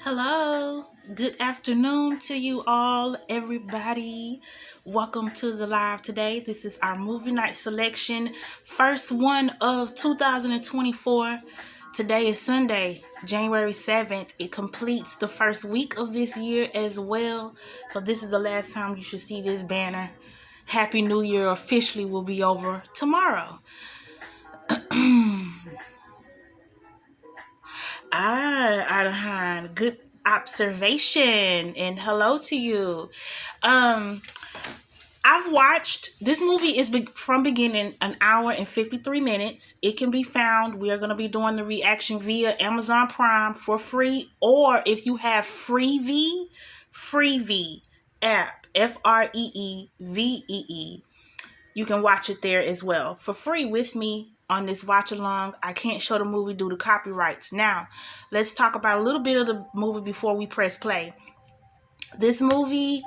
Hello, good afternoon to you all, everybody. Welcome to the live today. This is our movie night selection, first one of 2024. Today is Sunday, January 7th. It completes the first week of this year as well. So this is the last time you should see this banner. Happy New Year officially will be over tomorrow. Adahan, good observation, and hello to you. I've watched this movie is from beginning an hour and 53 minutes. It can be found. We are going to be doing the reaction via Amazon Prime for free, or if you have Freevee app, FREEVEE, you can watch it there as well for free with me on this watch along. I can't show the movie due to copyrights. Now, let's talk about a little bit of the movie before we press play. This movie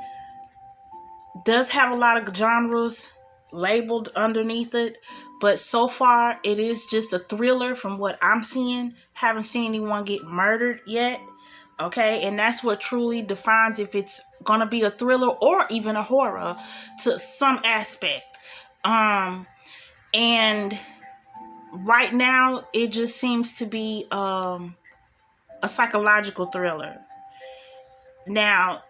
does have a lot of genres labeled underneath it, but so far it is just a thriller from what I'm seeing. Haven't seen anyone get murdered yet. Okay, and that's what truly defines if it's gonna be a thriller or even a horror to some aspect. And right now it just seems to be a psychological thriller. Now,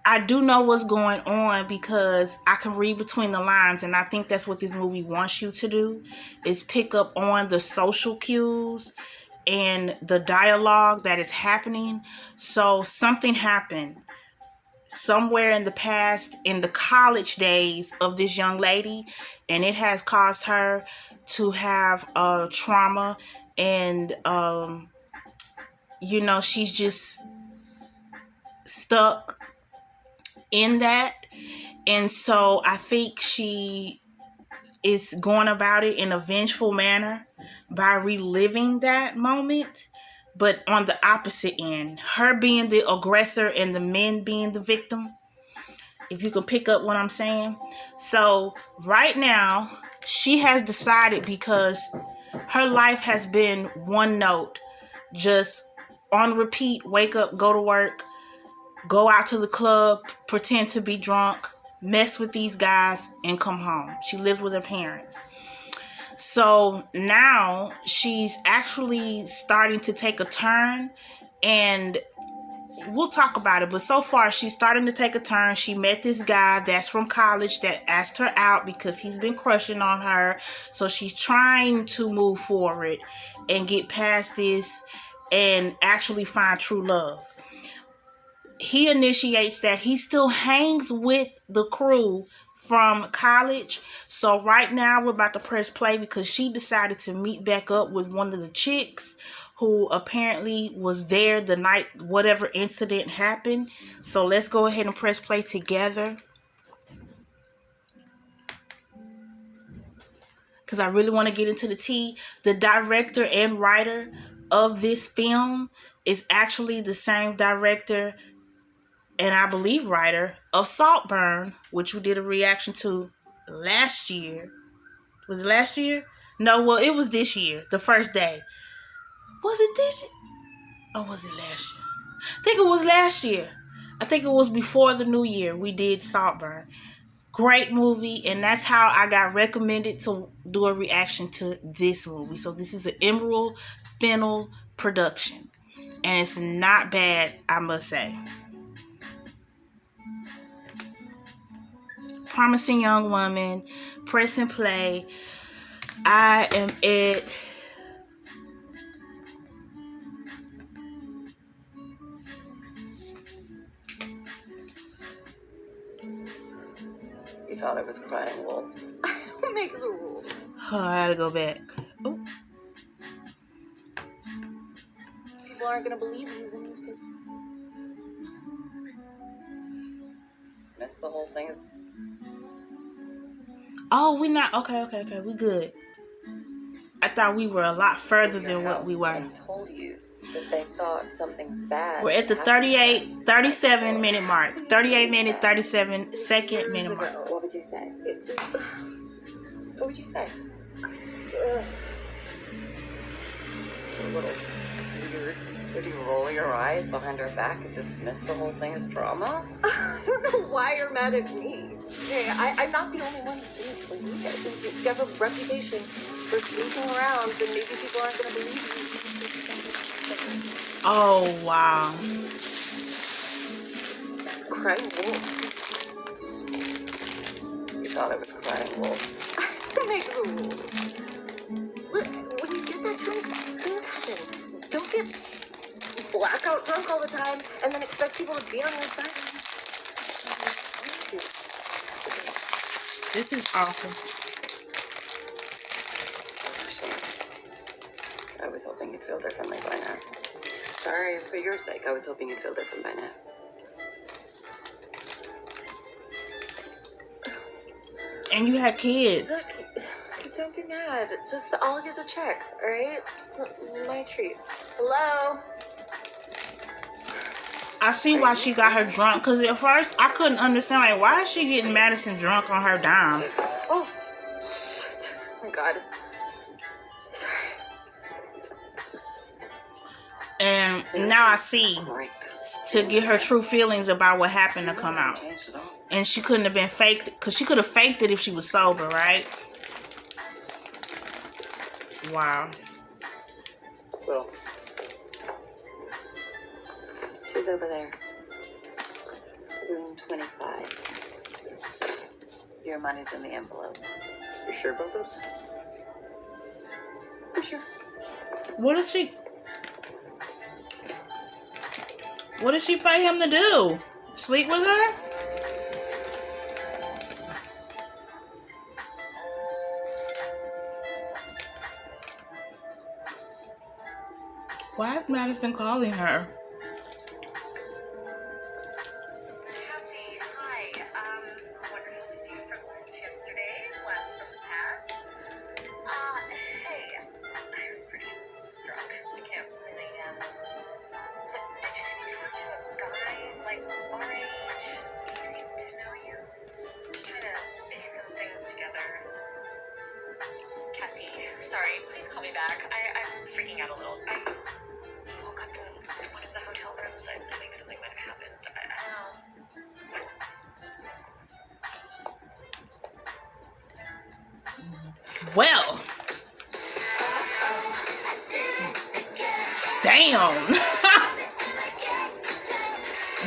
I do know what's going on because I can read between the lines, and I think that's what this movie wants you to do, is pick up on the social cues and the dialogue that is happening. So something happened somewhere in the past, in the college days of this young lady, and it has caused her to have trauma, and she's just stuck in that. And so I think she is going about it in a vengeful manner by reliving that moment, but on the opposite end, her being the aggressor and the men being the victim, if you can pick up what I'm saying. So right now she has decided, because her life has been one note, just on repeat: wake up, go to work, go out to the club, pretend to be drunk, mess with these guys, and come home. She lived with her parents. So now she's actually starting to take a turn, and we'll talk about it. But so far, she's starting to take a turn. She met this guy that's from college that asked her out because he's been crushing on her. So she's trying to move forward and get past this and actually find true love. He initiates that. He still hangs with the crew from college. So right now we're about to press play because she decided to meet back up with one of the chicks who apparently was there the night whatever incident happened. So let's go ahead and press play together. because I really want to get into the tea. The director and writer of this film is actually the same director and I believe writer of Saltburn, which we did a reaction to last year. Was it last year? No, well, it was this year, the first day. Was it this year? Or was it last year? I think it was last year. I think it was before the new year we did Saltburn. Great movie, and that's how I got recommended to do a reaction to this movie. So this is an Emerald Fennell production. And it's not bad, I must say. Promising Young Woman, press and play. I am it. You thought I was crying wolf. Don't make the rules. Oh, I gotta go back. Oh. People aren't gonna believe you when you say. Dismiss the whole thing. Oh, we not okay. We good. I thought we were a lot further than what we were. I told you that they thought something bad. We're at the 37 minute mark. 38 minute, 37 second minute mark. What would you say? What would you say? A little weird. Would you roll your eyes behind her back and dismiss the whole thing as drama? I don't know why you're mad at me. Hey, I'm not the only one who thinks like you guys. You have a reputation for sneaking around, and maybe people aren't going to believe you. Oh, wow. Crying wolf. You thought I was crying wolf. Make the rules. Look, when you get that drunk, things happen. Don't get blackout drunk all the time and then expect people to be on your side. This is awesome. I was hoping you'd feel differently by now. Sorry, for your sake, I was hoping you'd feel different by now. And you had kids. Look, don't be mad. Just, I'll get the check, alright? It's my treat. Hello? I see why she got her drunk. Because at first, I couldn't understand. Like, why is she getting Madison drunk on her dime? Oh, shit. Oh, my God. Sorry. And now I see. To get her true feelings about what happened to come out. And she couldn't have been faked. Because she could have faked it if she was sober, right? Wow. So, she's over there. Room 25. Your money's in the envelope. You sure about this? I'm sure. What did she pay him to do? Sleep with her? Why is Madison calling her? Cassie, hi. Wonderful to see you for lunch yesterday. Blast from the past. Hey. I was pretty drunk. I can't really, But did you see me talking to a guy, like, our age? He seemed to know you. Just trying to piece some things together. Cassie, sorry. Please call me back. I'm freaking out a little. I woke up in one of the hotel rooms. I think something might have happened. I don't know. Well. Damn.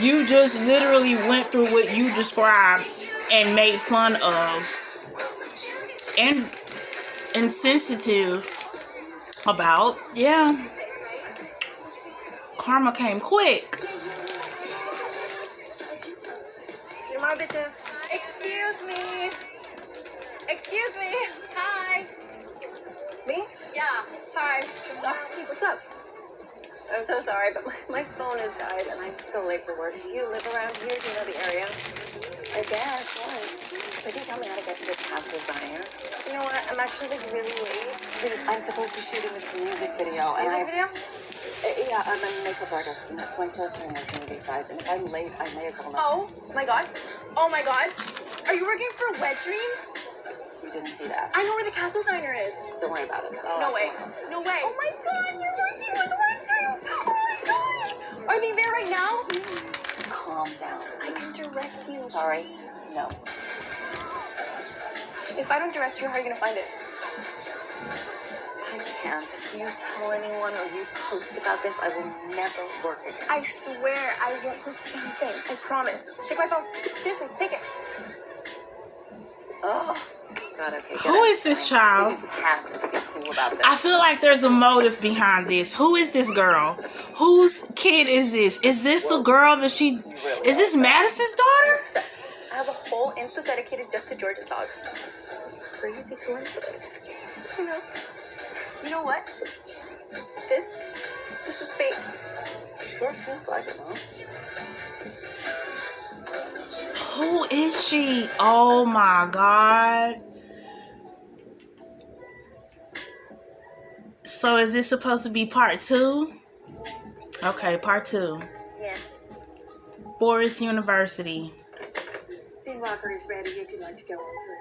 You just literally went through what you described and made fun of. And insensitive about. Yeah. Karma came quick. See more bitches. Excuse me. Excuse me. Hi. Me? Yeah. Hi. I'm sorry. What's up? I'm so sorry, but my phone has died and I'm so late for work. Do you live around here? Do you know the area? I guess. Why? Could you tell me how to get to the Castle Diner? You know what? I'm actually like really late. Please, I'm supposed to be shooting this music video. And Music video? Yeah, I'm a makeup artist, and that's my first time working with these guys. And if I'm late, I may as well not. Oh my god. Oh my god. Are you working for Wet Dreams? You didn't see that. I know where the Castle Diner is. Don't worry about it. No way. No way. Oh my god, you're working with Wet Dreams. Oh my god. Are they there right now? You need to calm down. I can direct you. Sorry. No. If I don't direct you, how are you gonna find it? I can't. If you tell anyone or you post about this, I will never work again. I swear I won't post anything. I promise. Take my phone. Seriously, take it. Oh, God, okay. Who is this child? You have to be cool about this. I feel like there's a motive behind this. Who is this girl? Whose kid is this? Is this the girl that she... Is this Madison's daughter? Obsessed. I have a whole Insta dedicated just to George's dog. Crazy coincidence. You know. You know what? This is fate. Sure seems like it, huh? Who is she? Oh my god. So is this supposed to be part 2? Okay, part 2. Yeah. Forest University. The locker is ready if you'd like to go on through.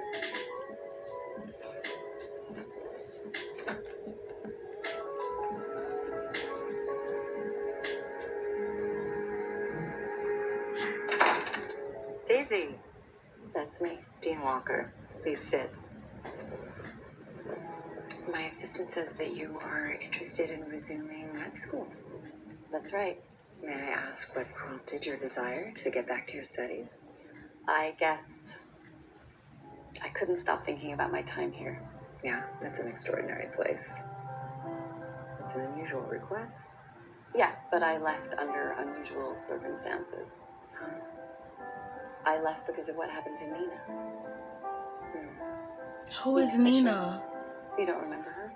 Daisy. That's me, Dean Walker. Please sit. My assistant says that you are interested in resuming med school. That's right. May I ask what prompted your desire to get back to your studies? I guess I couldn't stop thinking about my time here. Yeah, that's an extraordinary place. It's an unusual request. Yes, but I left under unusual circumstances. I left because of what happened to Nina. Who is Nina? You don't remember her?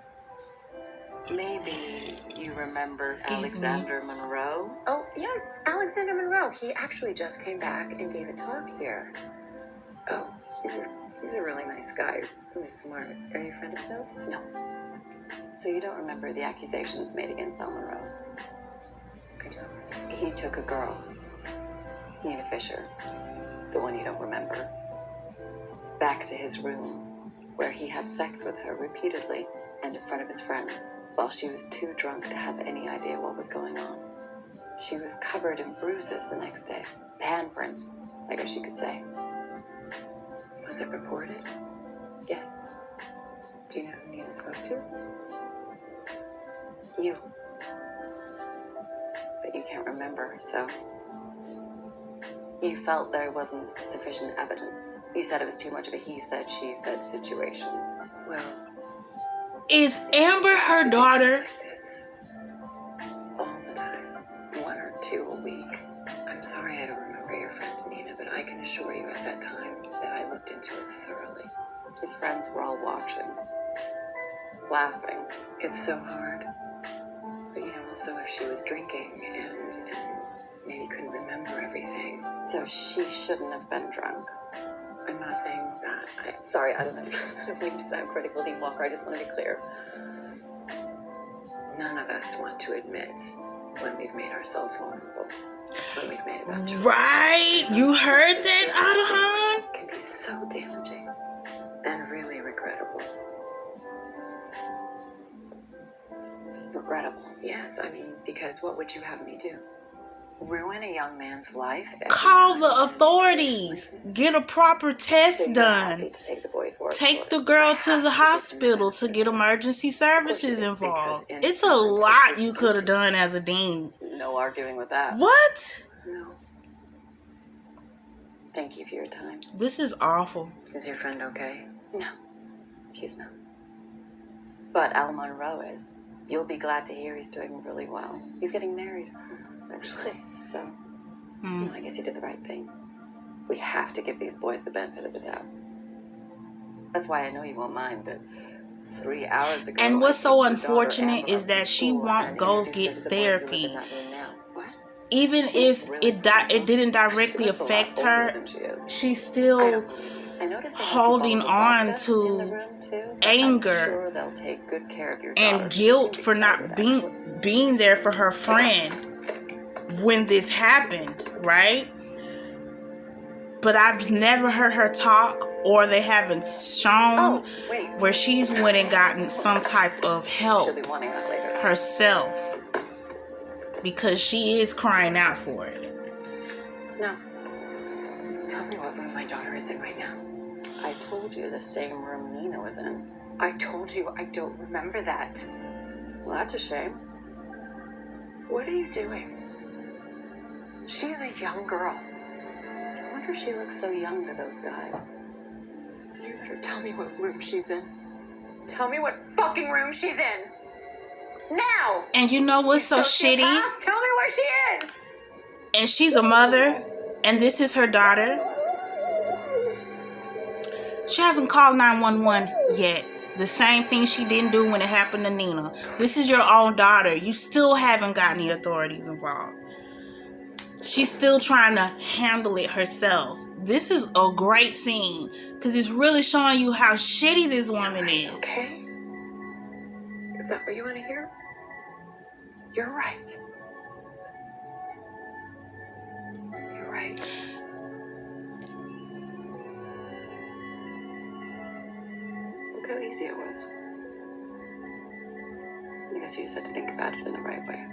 Maybe you remember Excuse Alexander Monroe? Oh, yes, Alexander Monroe. He actually just came back and gave a talk here. Oh, he's a really nice guy. Really smart. Are you a friend of his? No. So you don't remember the accusations made against Al Monroe? I don't. He took a girl, Nina Fisher, the one you don't remember, back to his room, where he had sex with her repeatedly and in front of his friends, while she was too drunk to have any idea what was going on. She was covered in bruises the next day. Handprints, I guess you could say. Was it reported? Yes. Do you know who Nina spoke to? You. But you can't remember, so... You felt there wasn't sufficient evidence. You said it was too much of a he said, she said situation. Well... Is Amber her daughter? Like this. All the time. 1 or 2 a week. I'm sorry I don't remember your friend Nina, but I can assure you at that time that I looked into it thoroughly. His friends were all watching. Laughing. It's so hard. But you know, also if she was drinking and maybe couldn't remember everything. So she shouldn't have been drunk. I'm not saying that. I'm sorry, I don't mean to sound critical, Dean Walker. I just want to be clear. None of us want to admit when we've made ourselves vulnerable. When we've made a bad choice. Right? You heard that, Adahan? It can be so damaging and really regrettable. Regrettable? Yes, I mean, because what would you have me do? Ruin a young man's life? Call the authorities. Get a proper test done. To take the boy's word Take for the it. girl to the hospital to get emergency services involved. It's a lot you could have done as a dean. No arguing with that. What? No. Thank you for your time. This is awful. Is your friend okay? No, she's not. But Al Monroe is. You'll be glad to hear he's doing really well. He's getting married, actually. So, I guess you did the right thing. We have to give these boys the benefit of the doubt. That's why I know you won't mind, but 3 hours ago... And what's so unfortunate is that she won't go get therapy. Even if it didn't directly affect her, she still I noticed they have holding bottles of on vodka to in the room too, but anger I'm sure they'll take good care of your and daughter. guilt She for seemed not excited, actually. being there for her friend when this happened, right? But I've never heard her talk, or they haven't shown where she's went and gotten some type of help She'll be wanting that later. herself, because she is crying out for it. No. Tell me what room my daughter is in right now. I told you the same room Nina was in. I told you I don't remember that. Well, that's a shame. What are you doing? She is a young girl. I wonder if she looks so young to those guys. You better tell me what room she's in. Tell me what fucking room she's in. Now! And you know what's so shitty? Tell me where she is! And she's a mother, and this is her daughter. She hasn't called 911 yet. The same thing she didn't do when it happened to Nina. This is your own daughter. You still haven't gotten the authorities involved. She's still trying to handle it herself. This is a great scene, because it's really showing you how shitty this woman is. Okay? Is that what you want to hear? You're right. You're right. Look how easy it was. I guess you just had to think about it in the right way.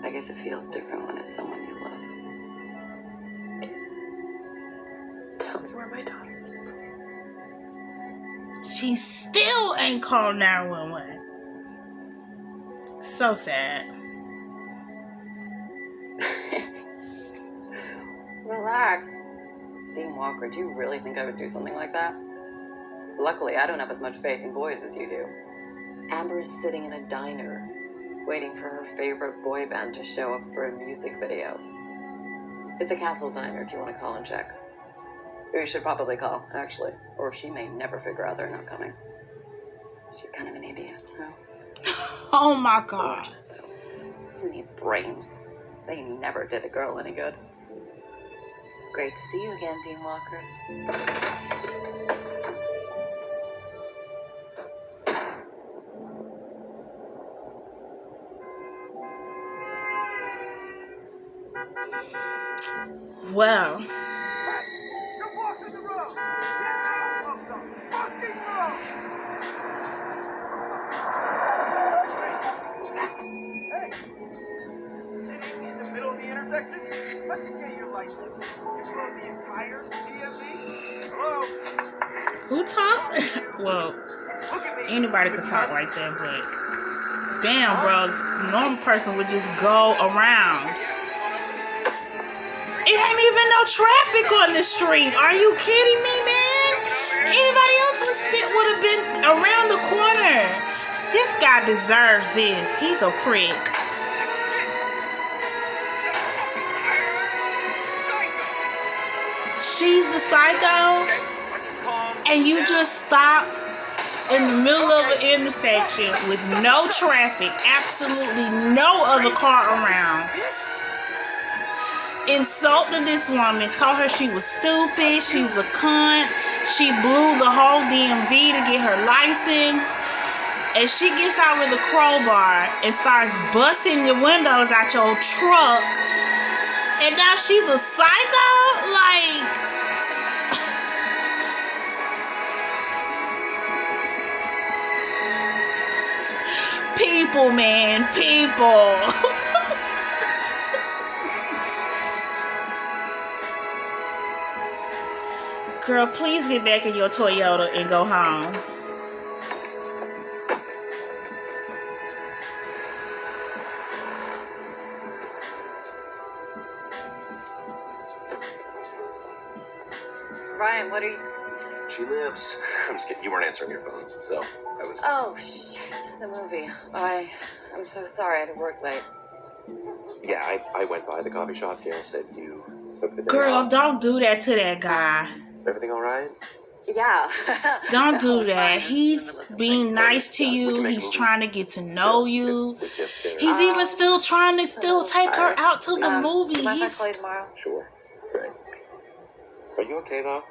I guess it feels different when it's someone you love. Tell me where my daughter is. She still ain't called 911. So sad. Relax. Dean Walker, do you really think I would do something like that? Luckily, I don't have as much faith in boys as you do. Amber is sitting in a diner, waiting for her favorite boy band to show up for a music video. It's the Castle Diner if you want to call and check. Or you should probably call, actually. Or she may never figure out they're not coming. She's kind of an idiot, huh? Oh my God. Gorgeous, though. Who needs brains? They never did a girl any good. Great to see you again, Dean Walker. Well, who talks? Well, anybody could talk like that, but damn, bro, a normal person would just go around. It ain't even no traffic on the street. Are you kidding me, man? Anybody else would have been around the corner. This guy deserves this. He's a prick. She's the psycho, and you just stopped in the middle of an intersection with no traffic, absolutely no other car around. Insulted this woman, told her she was stupid, she was a cunt, she blew the whole DMV to get her license, and she gets out with a crowbar and starts busting the windows out your truck, and now she's a psycho? Like, people, man, people. Girl, please get back in your Toyota and go home. Ryan, what are you... She lives. I'm just kidding. You weren't answering your phone, so I was... Oh, shit. The movie. I'm so sorry. I had to work late. Yeah, I went by the coffee shop. Gail said you took the day Girl, off. don't do that to that guy. Everything all right? Yeah. Don't do No, that. fine. He's being nice to Yeah, we you. can make a He's movie. trying to get to know you. Let's get dinner. He's even still trying to still take her out to the Do you movie. mind if I He's call you tomorrow? Sure. Great. Are you okay though?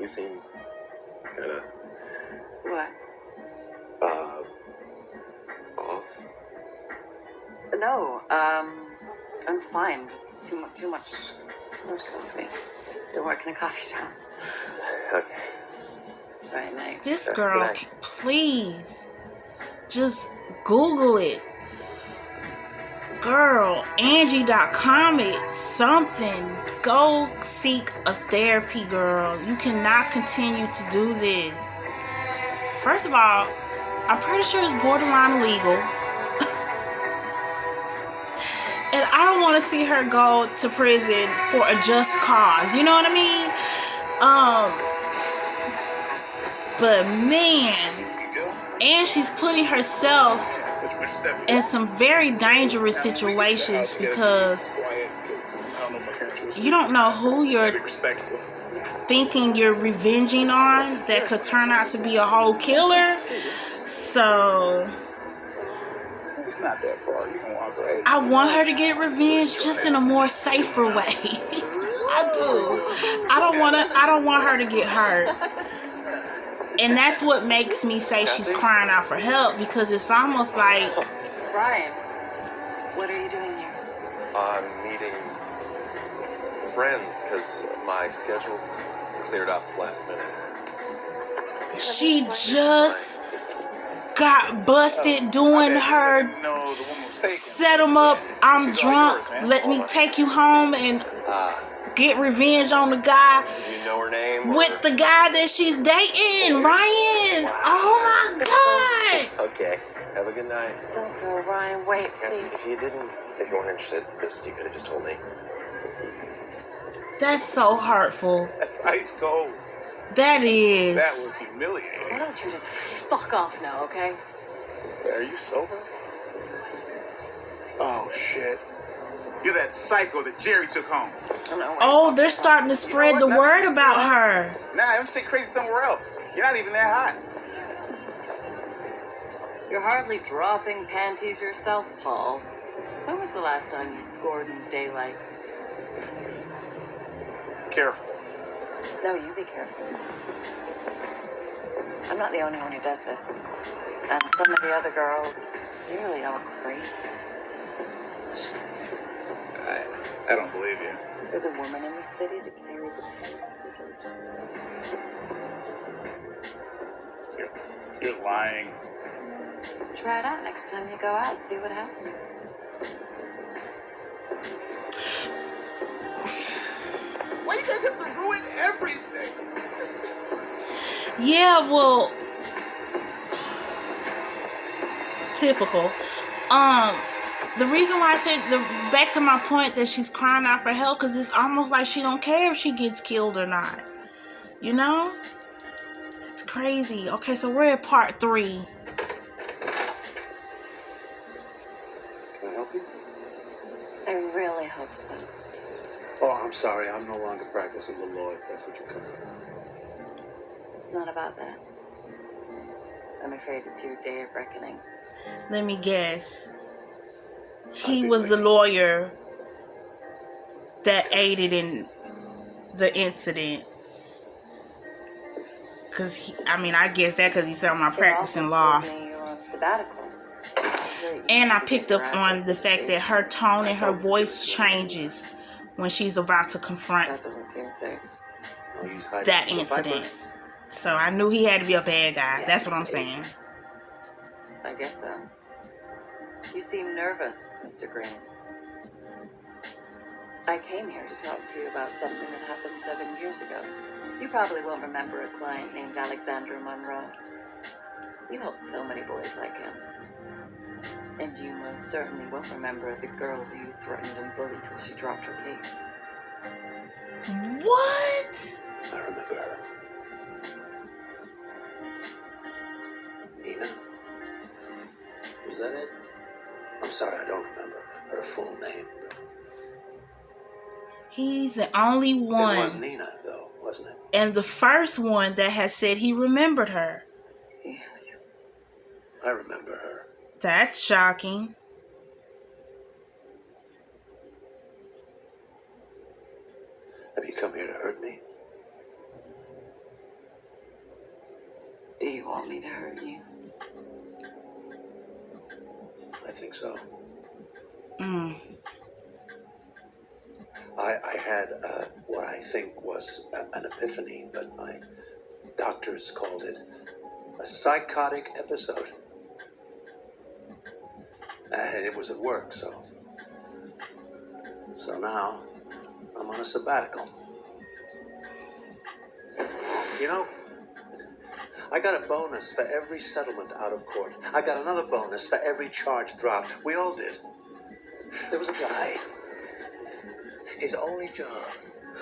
You seem kind of What? off. No, I'm fine. Just too much coffee. Don't work in a coffee shop. Okay. Right, night. This Good girl, night. please, just Google it. Girl, Angie.com it, something. Go seek a therapy, girl. You cannot continue to do this. First of all, I'm pretty sure it's borderline illegal. And I don't want to see her go to prison for a just cause. You know what I mean? But man, and she's putting herself in some very dangerous situations because you don't know who you're thinking you're revenging on that could turn out to be a whole killer. So It's not that far. You can walk right. I want her to get revenge just in a more safer way. I do. I don't want her to get hurt. And that's what makes me say she's crying out for help, because it's almost like, Brian, what are you doing here? I'm meeting friends because my schedule cleared up last minute. she just got busted doing her No, the woman was taken. set them up. I'm She's all drunk. yours, man. Let me take you home and get revenge on the guy Do you know her name? or- with the guy that she's dating, Ryan. Oh my God. Okay. Have a good night. Don't go, Ryan. Wait, Cassie, please. if you weren't interested, you could have just told me. That's so hurtful. That's ice cold. That is. That was humiliating. Why don't you just fuck off now, okay? Are you sober? Oh shit! You're that psycho that Jerry took home. Oh, they're starting to spread the word about her. Nah, I'm stay crazy somewhere else. You're not even that hot. You're hardly dropping panties yourself, Paul. When was the last time you scored in daylight? Careful. No, you be careful. I'm not the only one who does this. And some of the other girls, they're really all crazy. I don't believe you. There's a woman in the city that carries a pair of scissors. You're lying. Try it out next time you go out and see what happens. Why you guys have to ruin everything? Yeah, well, typical. The reason why I said back to my point that she's crying out for help, because it's almost like she don't care if she gets killed or not. You know? It's crazy. Okay, so we're at part 3. Can I help you? I really hope so. Oh, I'm sorry. I'm no longer practicing the law, if that's what you're coming for. It's not about that. I'm afraid it's your day of reckoning. Let me guess. He was the lawyer that aided in the incident. Because, I guess that because he said I'm not practicing law. You also told me you were on sabbatical. And I picked up on the fact that her tone and her voice changes when she's about to confront That doesn't seem safe. Oh, he's hiding that from the incident. piper. So I knew he had to be a bad guy. That's what I'm saying. I guess so. You seem nervous, Mr. Green. I came here to talk to you about something that happened 7 years ago. You probably won't remember a client named Alexandra Monroe. You helped so many boys like him. And you most certainly won't remember the girl who you threatened and bullied till she dropped her case. What? I remember her. Nina? Was that it? I'm sorry, I don't remember her full name. He's the only It one, was Nina, though, wasn't it? and the first one that has said he remembered her. Yes. I remember her. That's shocking. Have you come here to hurt me? think so. Mm. I had what I think was an epiphany, but my doctors called it a psychotic episode. And it was at work, so now I'm on a sabbatical. You know, I got a bonus for every settlement out of court. I got another bonus for every charge dropped. We all did. There was a guy. His only job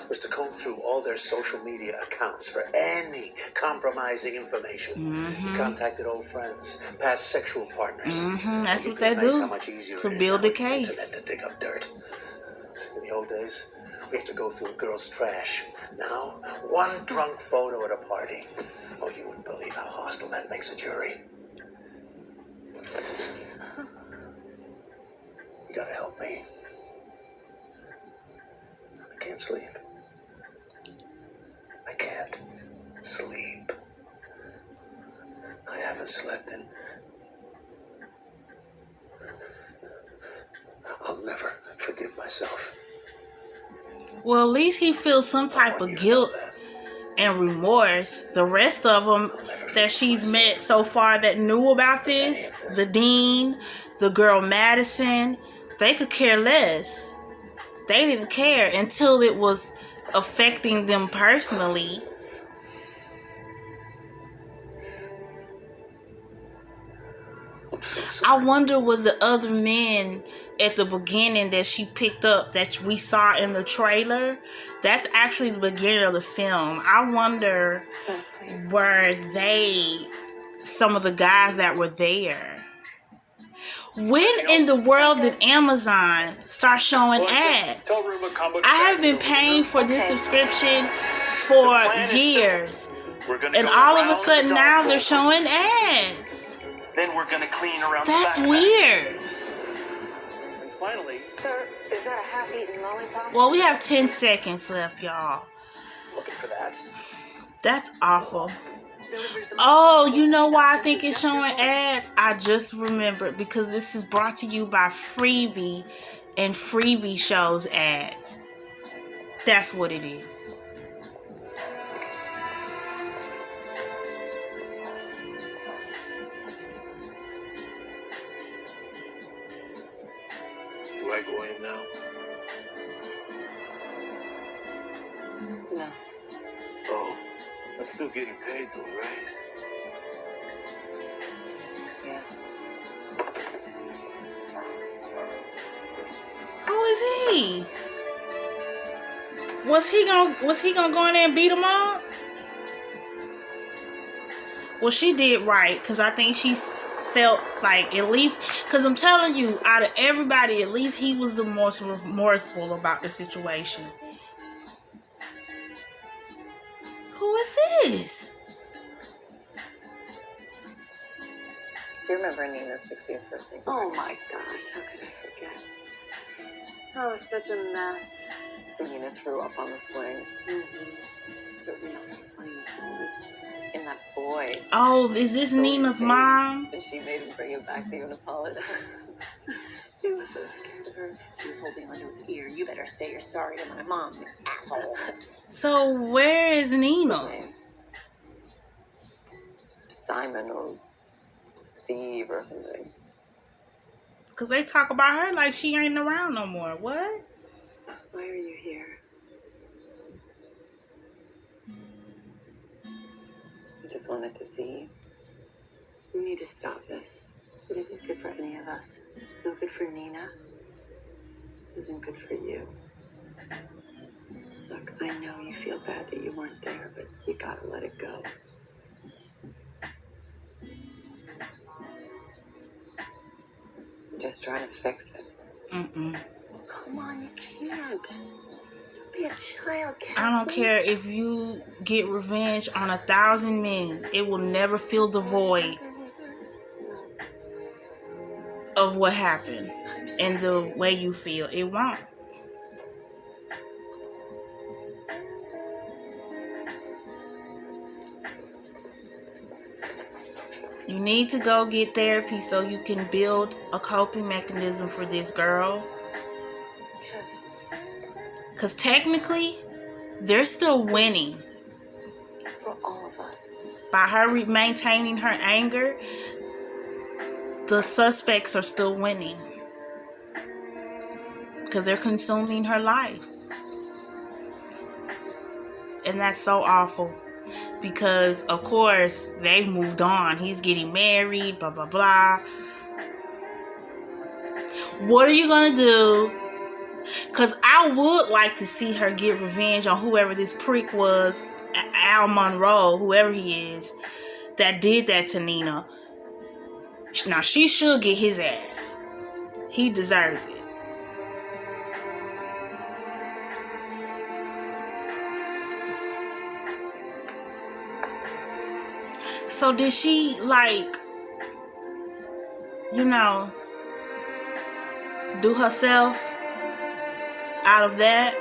was to comb through all their social media accounts for any compromising information. He contacted old friends, past sexual partners. That's And what they realized do how much easier to it is build now a with the internet case. to dig up dirt. In the old days, we had to go through a girl's trash. Now, one drunk photo at a party. Oh, you wouldn't believe how hostile that makes a jury. You gotta help me. I can't sleep. I can't sleep. I haven't slept in... I'll never forgive myself. Well, at least he feels some type of guilt and remorse. The rest of them that she's met so far that knew about this, the dean, the girl Madison, they could care less. They didn't care until it was affecting them personally. I wonder, was the other men at the beginning that she picked up that we saw in the trailer? That's actually the beginning of the film. I wonder, were they some of the guys that were there? When in the world did Amazon start showing ads? I have been paying for this subscription for years. And all of a sudden now they're showing ads. Then we're gonna clean around That's the back. weird. And finally, Sir, is that a half-eaten lollipop? Well, we have 10 seconds left, y'all. looking for that. That's awful. Oh, you know why I think it's showing ads? I just remembered, because this is brought to you by Freebie, and Freebie shows ads. That's what it is. Do I go in now? No. Oh, I'm still getting paid though, right? Yeah. Who is he? Was he gonna go in there and beat him up? Well, she did right, because I think she felt like, at least, because I'm telling you, out of everybody, at least he was the most remorseful about the situation. Who is this? Do you remember Nina's 60th birthday? Oh my gosh, how could I forget? Oh, it was such a mess. Nina threw up on the swing. Certainly not the funniest moment. And that boy. Oh, is this Nina's mom? And she made him bring him back to you and apologize. He was so scared of her. She was holding onto his ear. You better say you're sorry to my mom, you asshole. So where is Nina? What's his name? Simon or Steve or something. Because they talk about her like she ain't around no more. What? Why are you here? I just wanted to see you. We need to stop this. It isn't good for any of us. It's no good for Nina. It isn't good for you. Look, I know you feel bad that you weren't there, but you gotta let it go. I'm just trying to fix it. Come on, you can't. Don't be a child, Cassie. I don't care if you get revenge on 1,000 men. It will never fill the void of what happened and the way you feel. It won't. You need to go get therapy so you can build a coping mechanism for this girl. Cass, Because technically, they're still winning. for all of us. By her maintaining her anger, the suspects are still winning. Because they're consuming her life. And that's so awful. Because, of course, they've moved on. He's getting married, blah, blah, blah. What are you going to do? Because I would like to see her get revenge on whoever this prick was, Al Monroe, whoever he is, that did that to Nina. Now, she should get his ass. He deserves it. So did she, like, you know, do herself out of that?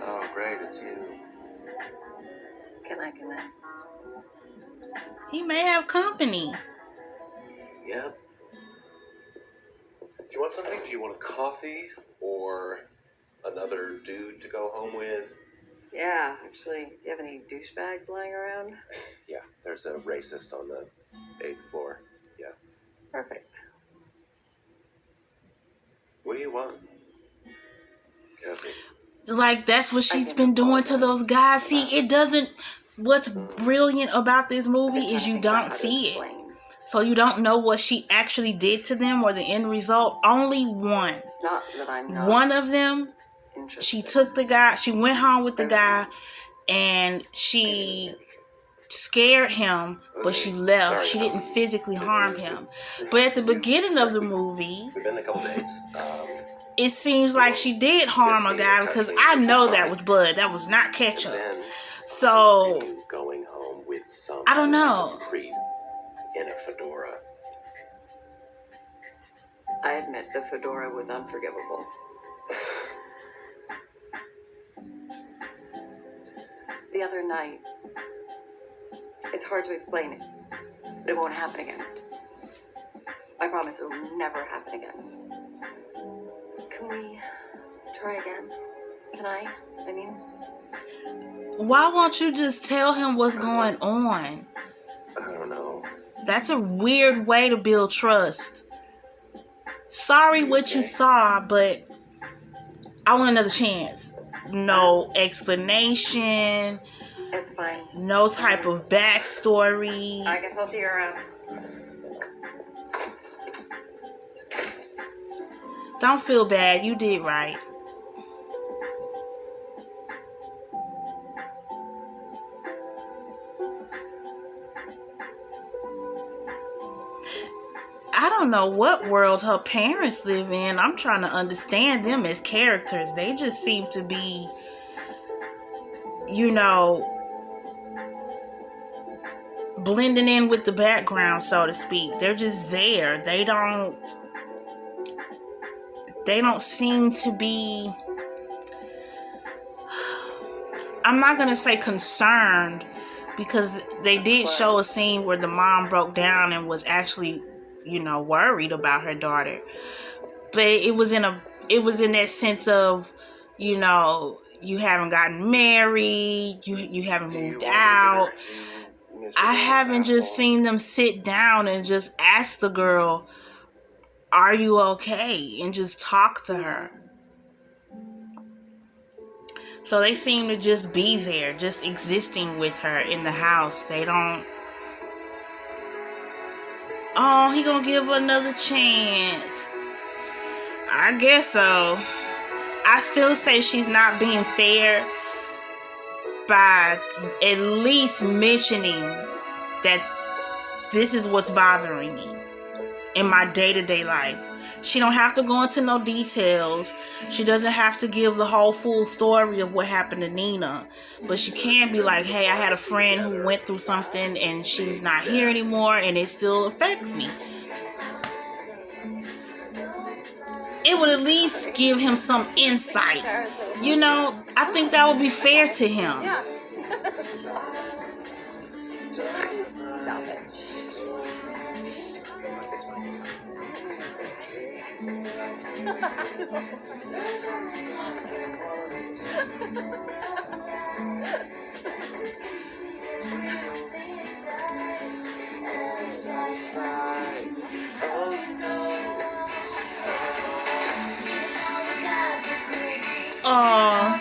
Oh, great, it's you. Can I come in? He may have company. Yep. Do you want something? Do you want a coffee or another dude to go home with? Yeah, actually, do you have any douchebags lying around? Yeah, there's a racist on the 8th floor. Yeah. Perfect. What do you want, Cassie? Like, that's what she's been doing to those guys. See, it doesn't... What's brilliant about this movie is you don't see it. So you don't know what she actually did to them or the end result. Only one. It's not that I'm not One of them, interested. she took the guy, she went home with the guy, and she scared him, but she left. She didn't physically harm him. But at the beginning of the movie, We've been a couple days. it seems like she did harm a guy, because I know that was blood. That was not ketchup. Then So, you going home with some I don't know. creep in a fedora. I admit the fedora was unforgivable. The other night, it's hard to explain it, but it won't happen again. I promise it will never happen again. Can we try again? Can I mean... Why won't you just tell him what's going on? I don't know. That's a weird way to build trust. Sorry what you saw, but I want another chance. No explanation. It's fine. No type of backstory. I guess I'll see you around. Don't feel bad. You did right. I don't know what world her parents live in. I'm trying to understand them as characters. They just seem to be, you know, blending in with the background, so to speak. They're just there. They don't seem to be, I'm not going to say concerned, because they did show a scene where the mom broke down and was actually, you know, worried about her daughter. But it was in that sense of, you know, you haven't gotten married, you haven't moved out. I haven't just seen them sit down and just ask the girl, are you okay? And just talk to her. So they seem to just be there, just existing with her in the house. They don't, oh, he gonna give her another chance. I guess so. I still say she's not being fair by at least mentioning that this is what's bothering me in my day-to-day life. She don't have to go into no details. She doesn't have to give the whole full story of what happened to Nina. But she can be like, hey, I had a friend who went through something and she's not here anymore and it still affects me. it would at least give him some insight. You know, I think that would be fair to him. Yeah. Stop it. Oh,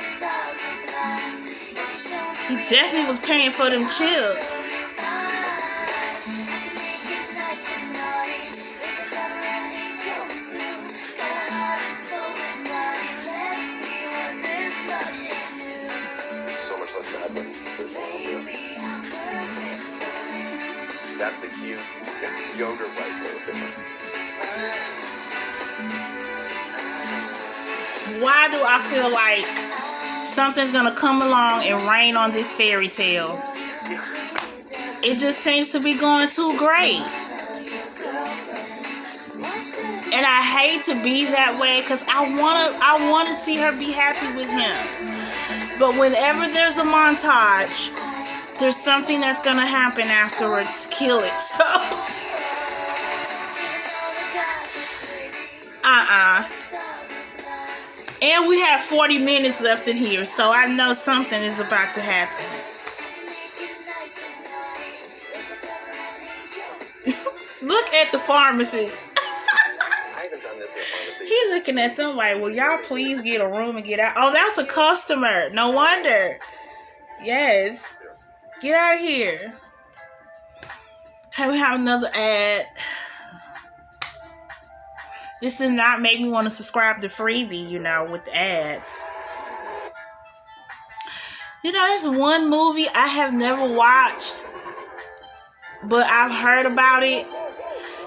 he definitely was paying for them chips. So much less sad when there's no one there. That's the cute younger white girl. Why do I feel like something's gonna come along and rain on this fairy tale? It just seems to be going too great. And I hate to be that way because I wanna see her be happy with him. But whenever there's a montage, there's something that's gonna happen afterwards to kill it. So and we have 40 minutes left in here, so I know something is about to happen. Look at the pharmacist. I haven't done this in a pharmacy. He looking at them like, will y'all please get a room and get out? Oh, that's a customer. No wonder. Yes. Get out of here. Okay, we have another ad. This does not make me want to subscribe to Freebie, you know, with the ads. You know, that's one movie I have never watched, but I've heard about it.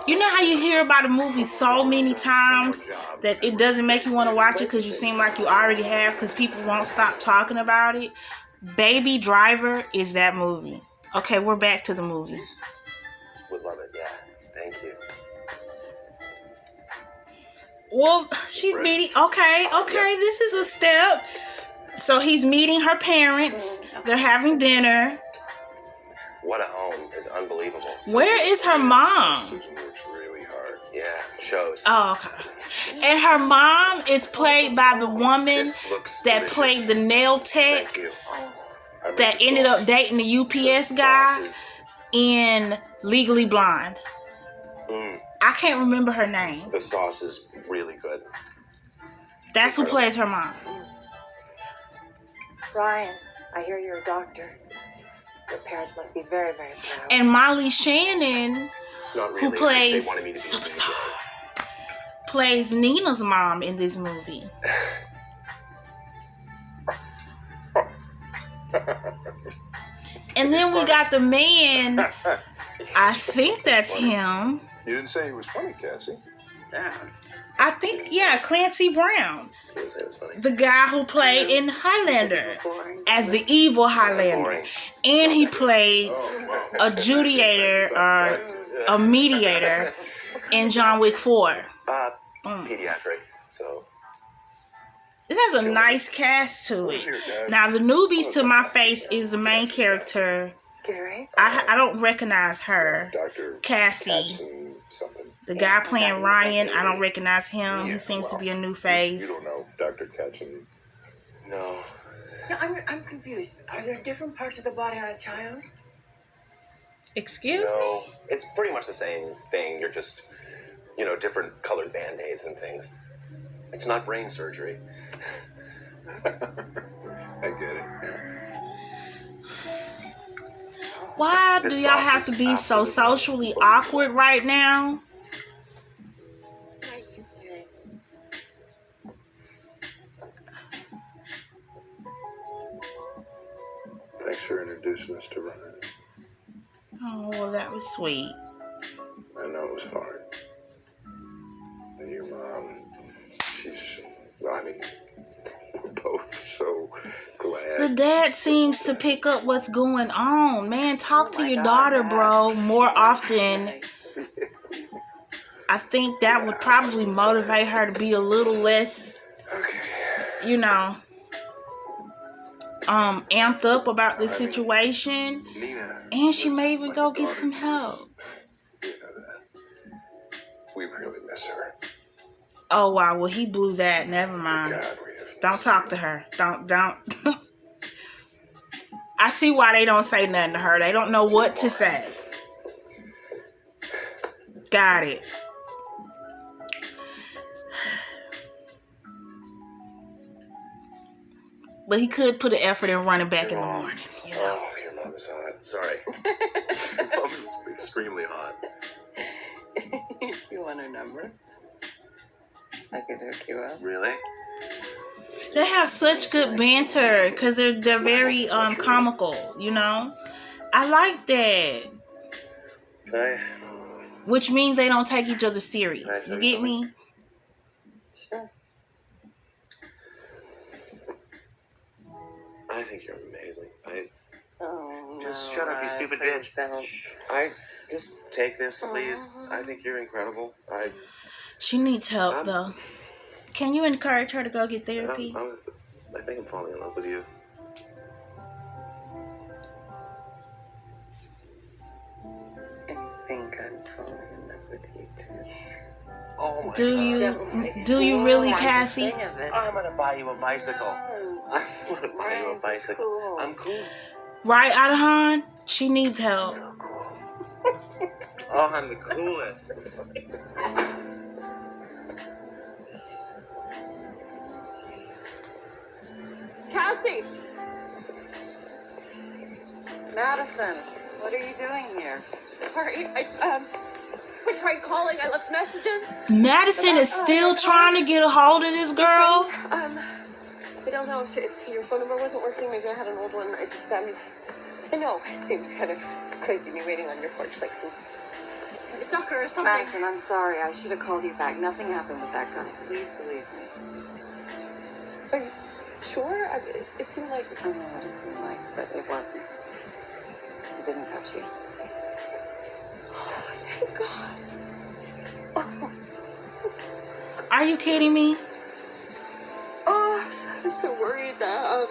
You know how you hear about a movie so many times that it doesn't make you want to watch it because you seem like you already have because people won't stop talking about it? Baby Driver is that movie. Okay, we're back to the movie. Would love it, yeah. Thank you. Well, she's meeting. Okay, this is a step. So he's meeting her parents. They're having dinner. What a home. It's unbelievable. Where is her mom? Susan works really hard. Yeah, shows. Oh, okay. And her mom is played by the woman that played the nail tech Thank you. that ended up dating the UPS guy in Legally Blonde. I can't remember her name. The sauce is really good. That's who plays her mom. Ryan, I hear you're a doctor. Your parents must be very, very proud. And Molly Shannon, Not really. who plays They wanted me to do Superstar, plays Nina's mom in this movie. And then we got the man, I think that's him. You didn't say he was funny, Cassie. Damn. I think, yeah, Clancy Brown. He didn't say it was funny. The guy who played in Highlander as the evil Highlander. Boring. And he played a Judiator or a mediator in John Wick 4. Pediatric, so. This has a nice cast to it. Now, the newbies to my face is the main character. Gary? I don't recognize her. Dr. Cassie. Something. The guy playing Ryan, I don't recognize him. He seems to be a new You face. don't know Dr. Katzen. No. No, I'm confused. Are there different parts of the body on a child? Excuse me? No. It's pretty much the same thing. You're just, different colored band-aids and things. It's not brain surgery. I get it. Yeah. Why do y'all have to be so socially awkward right now? Thanks for introducing us to Ryan. Oh, well, that was sweet. I know it was hard. And your mom, we're both so glad. The dad seems to pick up what's going on. Man, talk to your daughter, bro, more often. I think that would probably motivate her to be a little less, you know, amped up about this situation. And she may even go get some help. You know that. We really miss her. Oh wow, well he blew that. Never mind. God, we have Don't talk to her. Don't. I see why they don't say nothing to her. They don't know what to say. Got it. But he could put an effort in running back in the morning, you know. Oh, your mom is hot. Sorry. Your mom is extremely hot. Do you want her number? I could hook you up. Really? They have such good banter because they're very comical, you know. I like that. Which means they don't take each other serious. You get me? Sure. I think you're amazing. Oh, Just no, shut up, you stupid please bitch. don't. Just take this, please. I think you're incredible. She needs help though. Can you encourage her to go get therapy? I think I'm falling in love with you. I think I'm falling in love with you too. Oh my Do God. you really, Like the Cassie? thing of it. I'm gonna buy you a bicycle. I'm gonna buy you a bicycle. Cool. I'm cool. Right, Adahan? She needs help. Oh, I'm the coolest. Cassie! Madison, what are you doing here? Sorry, I tried calling. I left messages. Madison is still trying to get a hold of this girl. I don't know if your phone number wasn't working. Maybe I had an old one. I just, I know it seems kind of crazy me waiting on your porch like some stalker or something. Madison, I'm sorry. I should have called you back. Nothing happened with that guy. Please believe me. Are you sure? It seemed like... I know what it seemed like, but it wasn't. It didn't touch you. Oh, thank God. Oh. Are you kidding me? Oh, I was so worried that,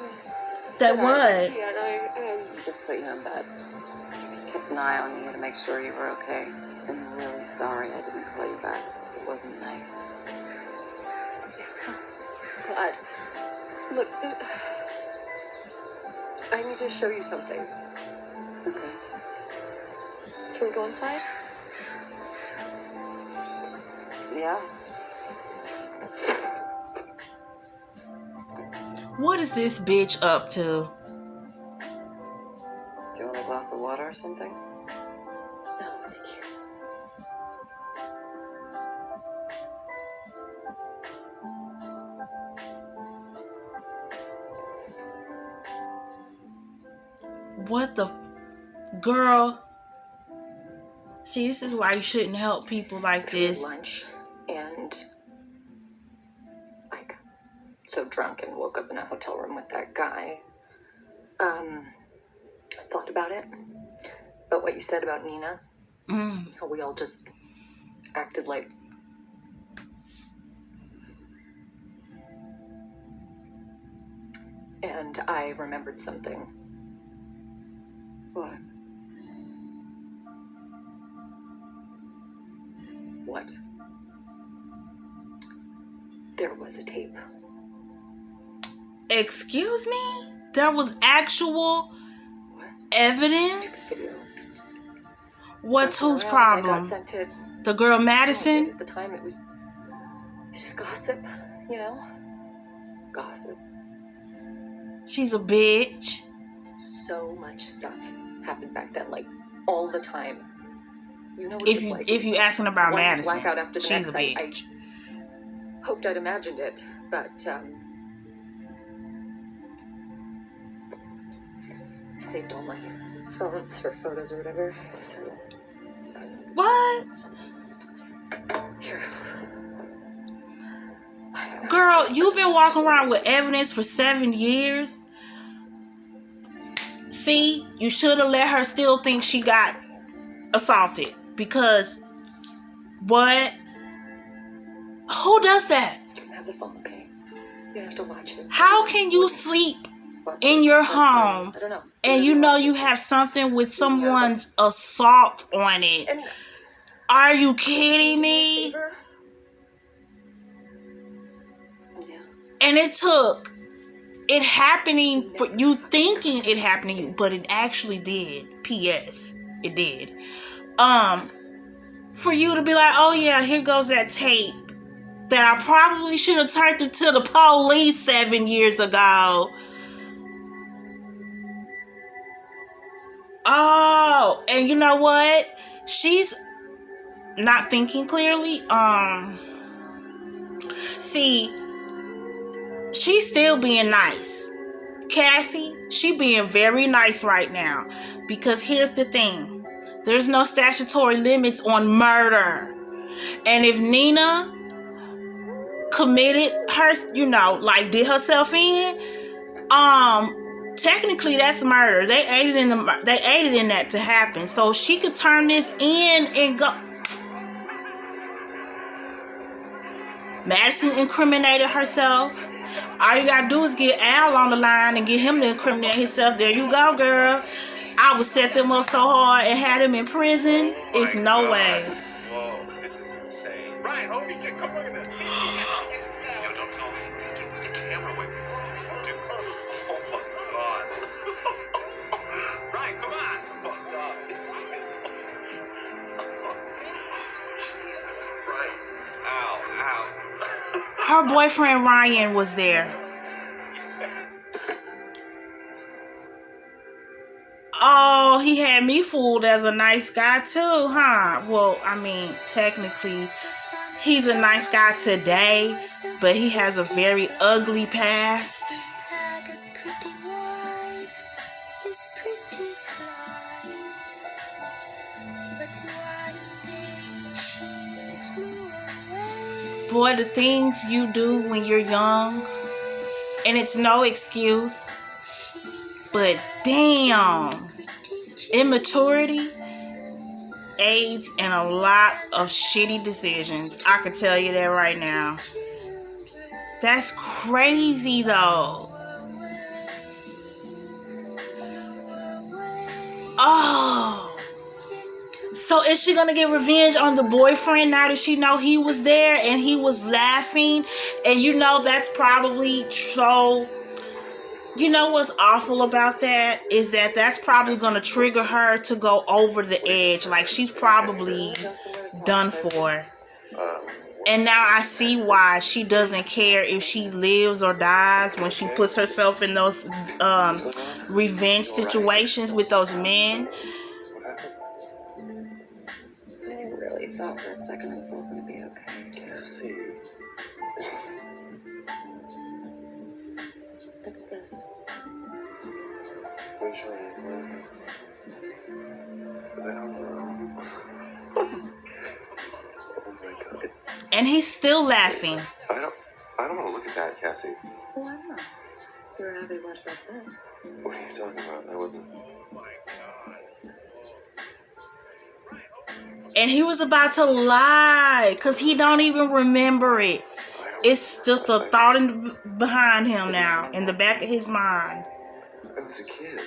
That what? Yeah, and I Just put you in bed. Kept an eye on you to make sure you were okay. I'm really sorry I didn't call you back. It wasn't nice. God. Look, I need to show you something. Okay. Can we go inside? Yeah. What is this bitch up to? Do you want a glass of water or something? No, thank you. What the girl? See, this is why you shouldn't help people like this. Lunch, and I got so drunk and woke up in a hotel room with that guy. I thought about it, about what you said about Nina. How we all just acted like... And I remembered something. What? What? There was a tape. Excuse me? There was actual evidence? Video. What's whose I problem? got sent it. The girl Madison? At the time, it was just gossip, you know? Gossip. She's a bitch. So much stuff happened back then, like all the time. You know what it was like. If you asking about One Madison, blackout after the she's next. a bitch. I hoped I'd imagined it, but I saved all my phones for photos or whatever. So What? here. Girl, you've been walking around with evidence for 7 years. See, you should have let her still think she got assaulted. Because, what? Who does that? You can have the phone, okay? You don't have to watch it. How can you sleep Watch in it. your home I don't know. and you know you have something with someone's assault on it? And Are you kidding me? favor? Yeah. And it took it happening for you thinking it happened to you, but it actually did. P.S. It did. For you to be like, oh yeah, here goes that tape that I probably should have turned it to the police 7 years ago. Oh, and you know what? She's not thinking clearly. See, she's still being nice. Cassie, she being very nice right now. Because here's the thing. There's no statutory limits on murder. And if Nina committed her, did herself in, technically that's murder. They aided in that to happen. So she could turn this in and go. Madison incriminated herself. All you gotta do is get Al on the line and get him to incriminate himself. There you go, girl. I would set them up so hard and had them in prison. It's no way. Whoa, this is insane. Ryan, holy shit, come look at this. Yo, don't tell me. Keep the camera away from me. Dude, oh my god. Ryan, come on. It's fucked up. Jesus Christ. Ow. Her boyfriend Ryan was there. Oh, he had me fooled as a nice guy too, huh? Well, I mean, technically, he's a nice guy today, but he has a very ugly past. Boy, the things you do when you're young, and it's no excuse, but damn, immaturity aids in a lot of shitty decisions. I can tell you that right now. That's crazy though. Oh. So is she gonna get revenge on the boyfriend now that she know he was there and he was laughing? And that's probably so. You know what's awful about that is that that's probably gonna trigger her to go over the edge. Like she's probably done for. And now I see why she doesn't care if she lives or dies when she puts herself in those revenge situations with those men. I really thought for a second it was all going to be okay. Cassie. Look at this. What are you showing me? What is this? Is that how oh my god. And he's still laughing. I don't want to look at that, Cassie. Why not? You were happy to watch back then. What are you talking about? That wasn't. And he was about to lie because he don't even remember it. It's just a thought behind him now, in the back of his mind. I was a kid.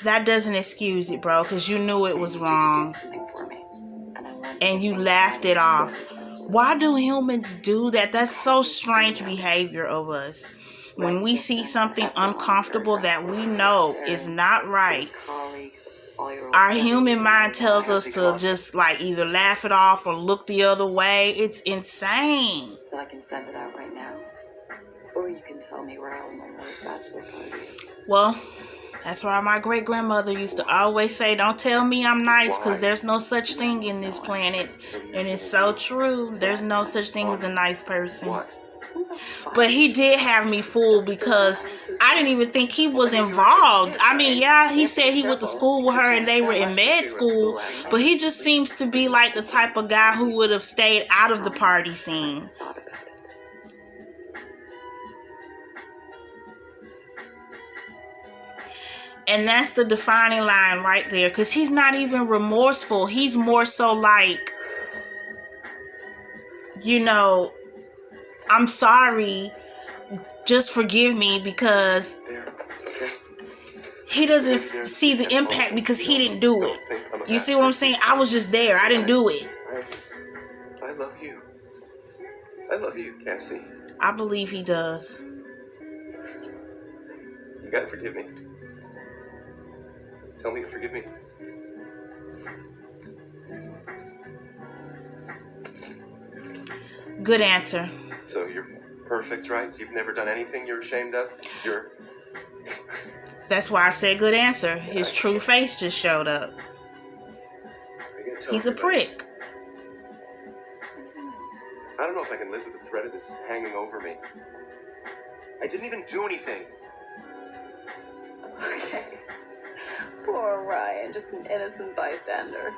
That doesn't excuse it, bro, because you knew it was wrong. And you laughed it off. Why do humans do that? That's so strange behavior of us. When we see something uncomfortable that we know is not right, our human mind tells us to just either laugh it off or look the other way. It's insane. So I can send it out right now. Or you can tell me where Eleanor's bachelor party is. Well, that's why my great-grandmother used to always say, don't tell me I'm nice, because there's no such thing in this planet. And it's so true. There's no such thing as a nice person. But he did have me fooled because I didn't even think he was involved. I mean, yeah, he said he went to school with her and they were in med school, but he just seems to be like the type of guy who would have stayed out of the party scene. And that's the defining line right there, because he's not even remorseful. He's more so like, you know, I'm sorry, just forgive me, because There, okay? he doesn't see the impact because he didn't do it. You see what I'm saying? I was just there. I didn't do it. I love you. I love you, Cassie. I believe he does. You gotta forgive me. Tell me you forgive me. Good answer. So you're perfect, right? You've never done anything you're ashamed of? You're... That's why I said good answer. His true face just showed up. He's a prick. I don't know if I can live with the threat of this hanging over me. I didn't even do anything. Okay. Poor Ryan, just an innocent bystander.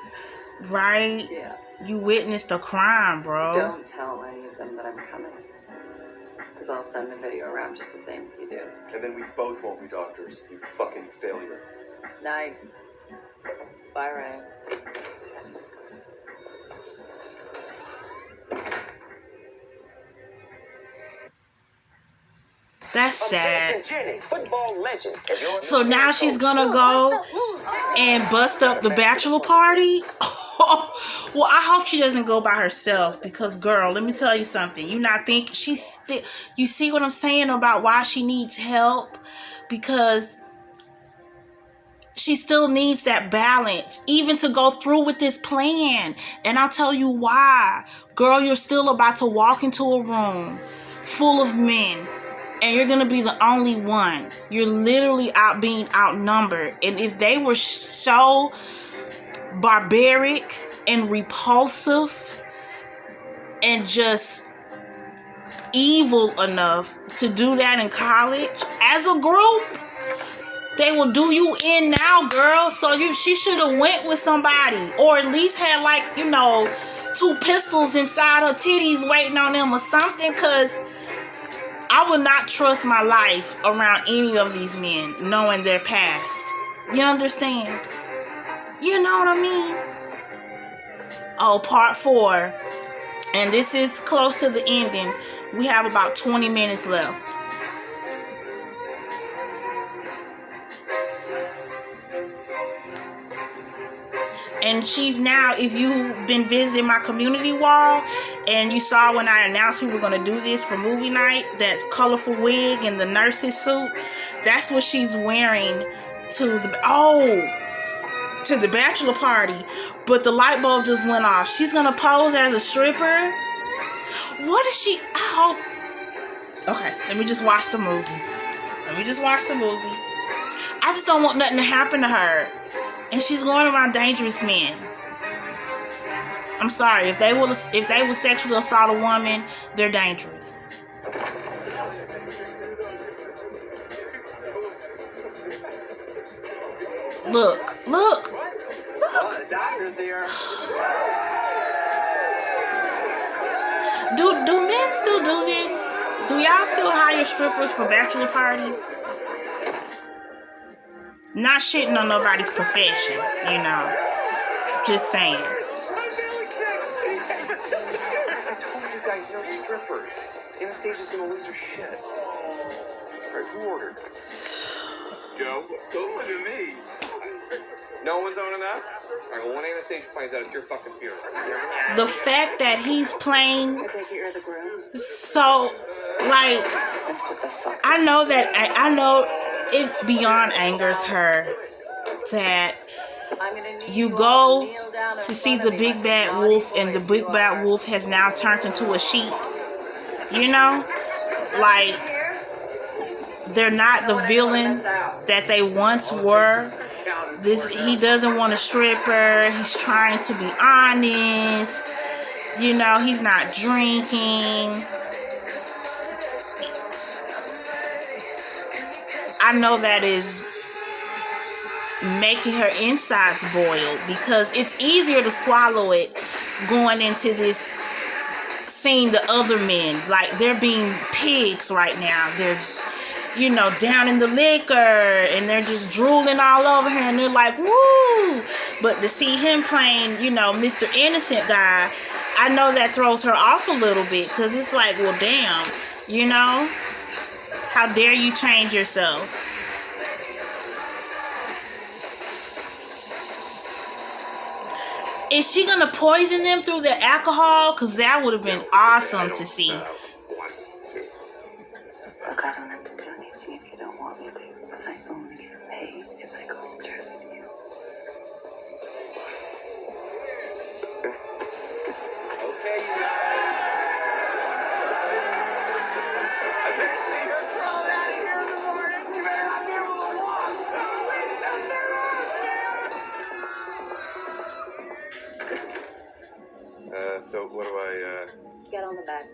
Right? Yeah. You witnessed a crime, bro. Don't tell any of them that I'm coming. Because I'll send the video around just the same if you do. And then we both won't be doctors, you fucking failure. Nice. Bye, Ryan. That's sad. Football legend. So now she's gonna go and bust up the bachelor party? Well, I hope she doesn't go by herself, because, girl, let me tell you something. You not think she's still... You see what I'm saying about why she needs help? Because she still needs that balance, even to go through with this plan. And I'll tell you why. Girl, you're still about to walk into a room full of men, and you're going to be the only one. You're literally being outnumbered. And if they were so barbaric and repulsive and just evil enough to do that in college as a group, they will do you in now, girl. So she should have went with somebody, or at least had, like, you know, 2 pistols inside her titties waiting on them or something, because I would not trust my life around any of these men knowing their past. You understand? You know what I mean? Oh, part 4. And this is close to the ending. We have about 20 minutes left. And she's now, if you've been visiting my community wall and you saw when I announced we were going to do this for movie night, that colorful wig and the nurse's suit, that's what she's wearing to the bachelor party. But the light bulb just went off. She's going to pose as a stripper. What is she? Okay, let me just watch the movie. I just don't want nothing to happen to her. And she's going around dangerous men. I'm sorry, if they will sexually assault a woman, they're dangerous. Look. The doctor's here. Do men still do this? Do y'all still hire strippers for bachelor parties? Not shitting on nobody's profession, you know. Just saying. I told you guys, no strippers. Anastasia's gonna lose her shit. Alright, who ordered? Joe, don't look at me. No one's owning that? Alright, well, when Anastasia finds out, it's your fucking funeral. The fact that he's playing I take it you're the groom? so, like, I know it beyond angers her that you go to see the big bad wolf, and the big bad wolf has now turned into a sheep. You know? Like, they're not the villain that they once were. He doesn't want a stripper. He's trying to be honest. You know, he's not drinking. I know that is making her insides boil, because it's easier to swallow it going into this, seeing the other men like they're being pigs right now. They're, you know, down in the liquor and they're just drooling all over her, and they're like, woo. But to see him playing, you know, Mr. Innocent guy, I know that throws her off a little bit because it's like, well, damn, you know, how dare you change yourself? Is she gonna poison them through the alcohol? Because that would have been awesome to see. Want to. Look, I don't have to do anything if you don't want me to, but I only get paid if I go upstairs with you. Okay, you guys. I better see her crawl out of here in the morning. She better not be able to walk. Please shut their ass down. So what do I, Get on the bed.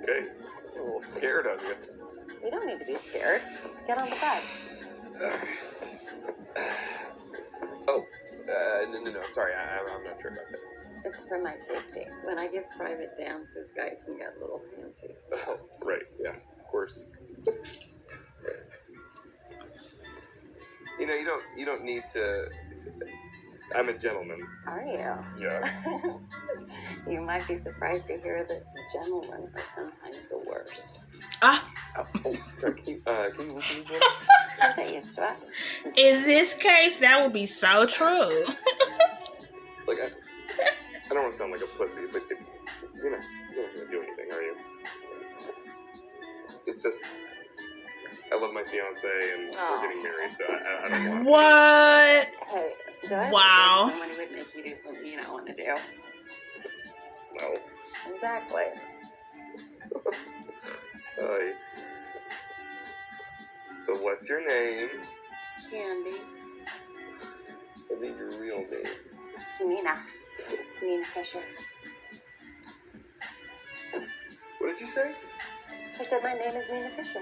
okay. I'm a little scared of you. You don't need to be scared. Get on the bed. Oh, no, sorry, I'm not sure about that. It's for my safety. When I give private dances, guys can get little fancy. Oh, right, yeah, of course. You know, you don't need to. I'm a gentleman. Are you? Yeah. You might be surprised to hear that gentlemen are sometimes the worst. Ah, Oh, sorry. Can you listen to this? Aren't they used to it? in this case, that would be so true. Like, I don't want to sound like a pussy, but you're not gonna do anything, are you? It's just, I love my fiance and we're getting married, so I don't want. What? Hey, do I Wow. someone who would make you do something you don't want to do? No. Exactly. So what's your name? Candy. I need your real name. Nina. Nina Fisher. What did you say? I said my name is Nina Fisher.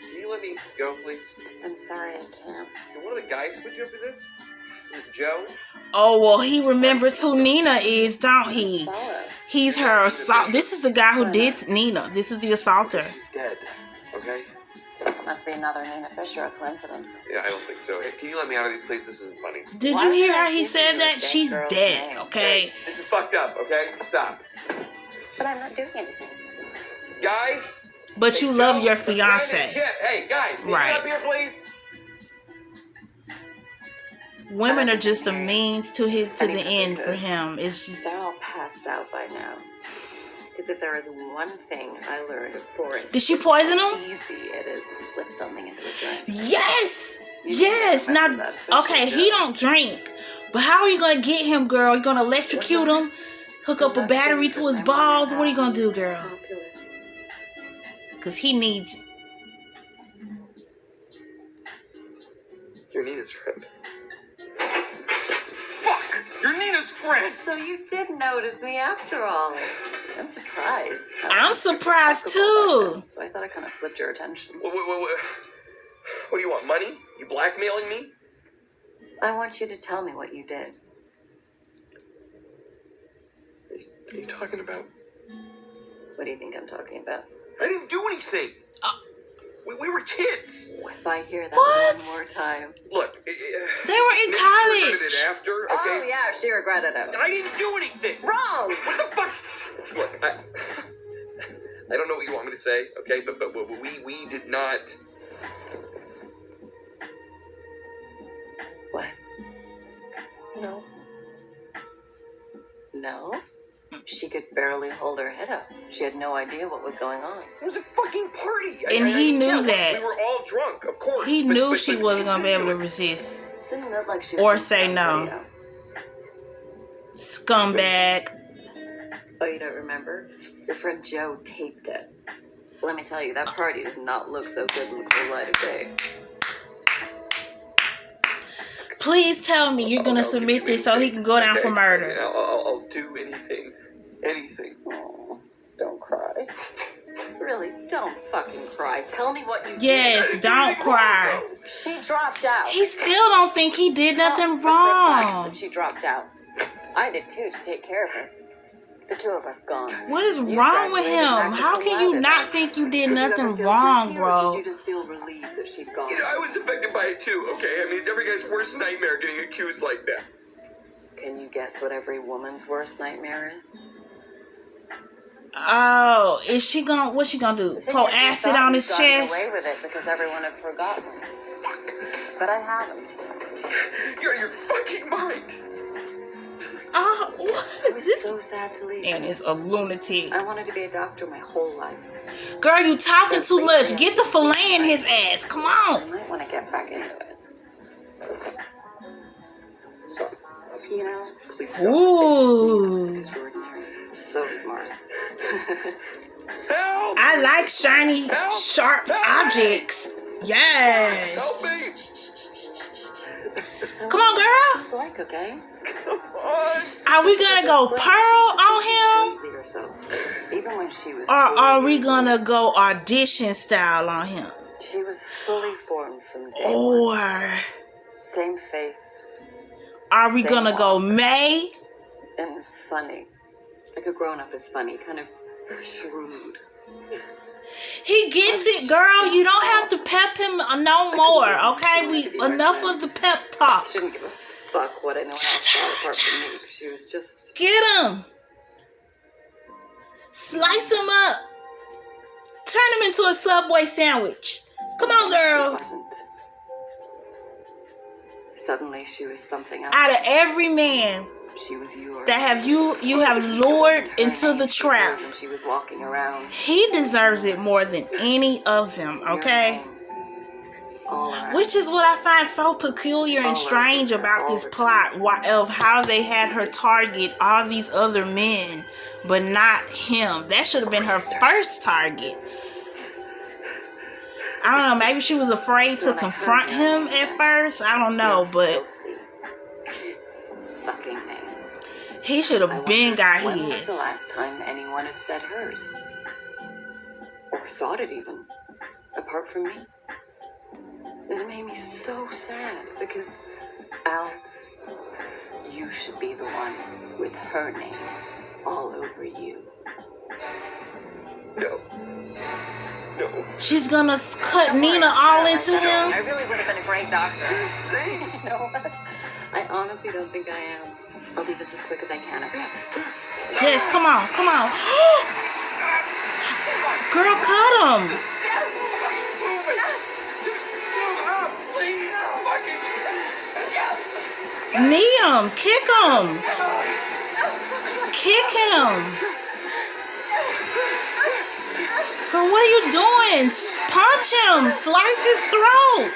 Can you let me go, please? I'm sorry, I can't. And one of the guys who put you up to this? Is it Joe? Oh, well, he remembers who Nina is, don't he? Sorry. He's her assault. This is the guy who did Nina. This is the assaulter. She's dead. Okay? Must be another Nina Fisher, a coincidence. Yeah, I don't think so. Hey, can you let me out of these places? This isn't funny. Did Why you hear did I how he give said you that? a She's dead girl's dead, name? okay? Hey, this is fucked up, okay? Stop. But I'm not doing anything. Guys? But Hey, you Joe, love your Brandon, fiance. Chip. Hey, guys, can you Right. get up here, please? Women are just a means to the Anything end good. for him. It's just They're all passed out by now. Because if there is one thing I learned of forest, Did she poison him? easy it is to slip something into a drink. Yes! You Yes! can't Now, remember that, especially okay, he Joe. don't drink. But how are you going to get him, girl? You going to electrocute him? Hook up a battery to his balls? What are you going to do, girl? Because he needs... You're Nina's friend. Fuck! You're Nina's friend! So you did notice me after all. I'm surprised. I'm surprised, too. So I thought I kind of slipped your attention. What do you want, money? You blackmailing me? I want you to tell me what you did. What are you talking about? What do you think I'm talking about? I didn't do anything! We were kids! If I hear that What? one more time. Look, They were in maybe she college. regretted it after, okay? Oh, yeah, she regretted it. I didn't do anything! Wrong! What the fuck? Look, I don't know what you want me to say, okay? But we did not. What? No. No? She could barely hold her head up. She had no idea what was going on. It was a fucking party. And he knew yeah, that. We were all drunk, of course. He but- knew but- she but wasn't going to be able to into it. resist. Didn't look like she Or was say on no. video. Scumbag. Oh, you don't remember? Your friend Joe taped it. Let me tell you, that party does not look so good in the cool light of day. Please tell me you're going to submit this so he can go down for murder. Yeah, I'll do anything. Anything. Oh, don't cry. Really, don't fucking cry. Tell me what you Yes, don't cry. did. She dropped out. He still don't think he did nothing That wrong. she dropped out. I did too, to take care of her. The two of us gone. What is You wrong with graduated him? magna How cum can you laude. not think you did Did you ever nothing feel wrong, guilty, or bro? did you just feel relieved that she'd gone? You know, I was affected by it too, okay? I mean, it's every guy's worst nightmare getting accused like that. Okay, Can you guess what every woman's worst nightmare is? Oh, what's she gonna do? Pour acid on his chest? Away with it because everyone had forgotten. But I haven't. You're your fucking mind. Oh, I was so sad to leave. And it's a lunatic. I wanted to be a doctor my whole life. Girl, you talking too much. Get the fillet in his ass. Come on. I might want to get back into it. Stop. You know, Please stop. Ooh. it's extraordinary. So smart. Help! I like shiny, Help! sharp Help! objects. Yes. Help me! Come on, girl. It's like, okay? Come on! Are we gonna go pearl on him? Be yourself. Even when she was. Or are we gonna go audition style on him? She was fully formed from day Or one. Same face are we gonna go May? and funny. Like a grown-up is funny, kind of shrewd. He gets it, girl. You don't have to pep him no more, okay? Enough of the pep talk. Shouldn't give a fuck what anyone else thought apart from me. She was just. Get him. Slice him up. Turn him into a Subway sandwich. Come on, She girl. wasn't. Suddenly she was something else. Out of every man She was yours. that you have lured into the trap, And she was walking around. he deserves it more than any of them, okay? All around. Which is what I find so peculiar and strange about this plot of how they had her target all these other men, but not him. That should have been her first target. I don't know, maybe she was afraid to confront him at first. I don't know, but Fucking name. he should have been got When was the his. last time anyone had said hers? Or thought it even? Apart from me? And it made me so sad because, Al, you should be the one with her name all over you. No. No. She's gonna cut Nina all into him. I really would have been a great doctor. See? You know what? I honestly don't think I am. I'll do this as quick as I can, okay? Yes, come on, come on. Girl, cut him. Move it! Just move up, please! Fucking... Knee him, kick him. Kick him. Girl, what are you doing? Punch him. Slice his throat.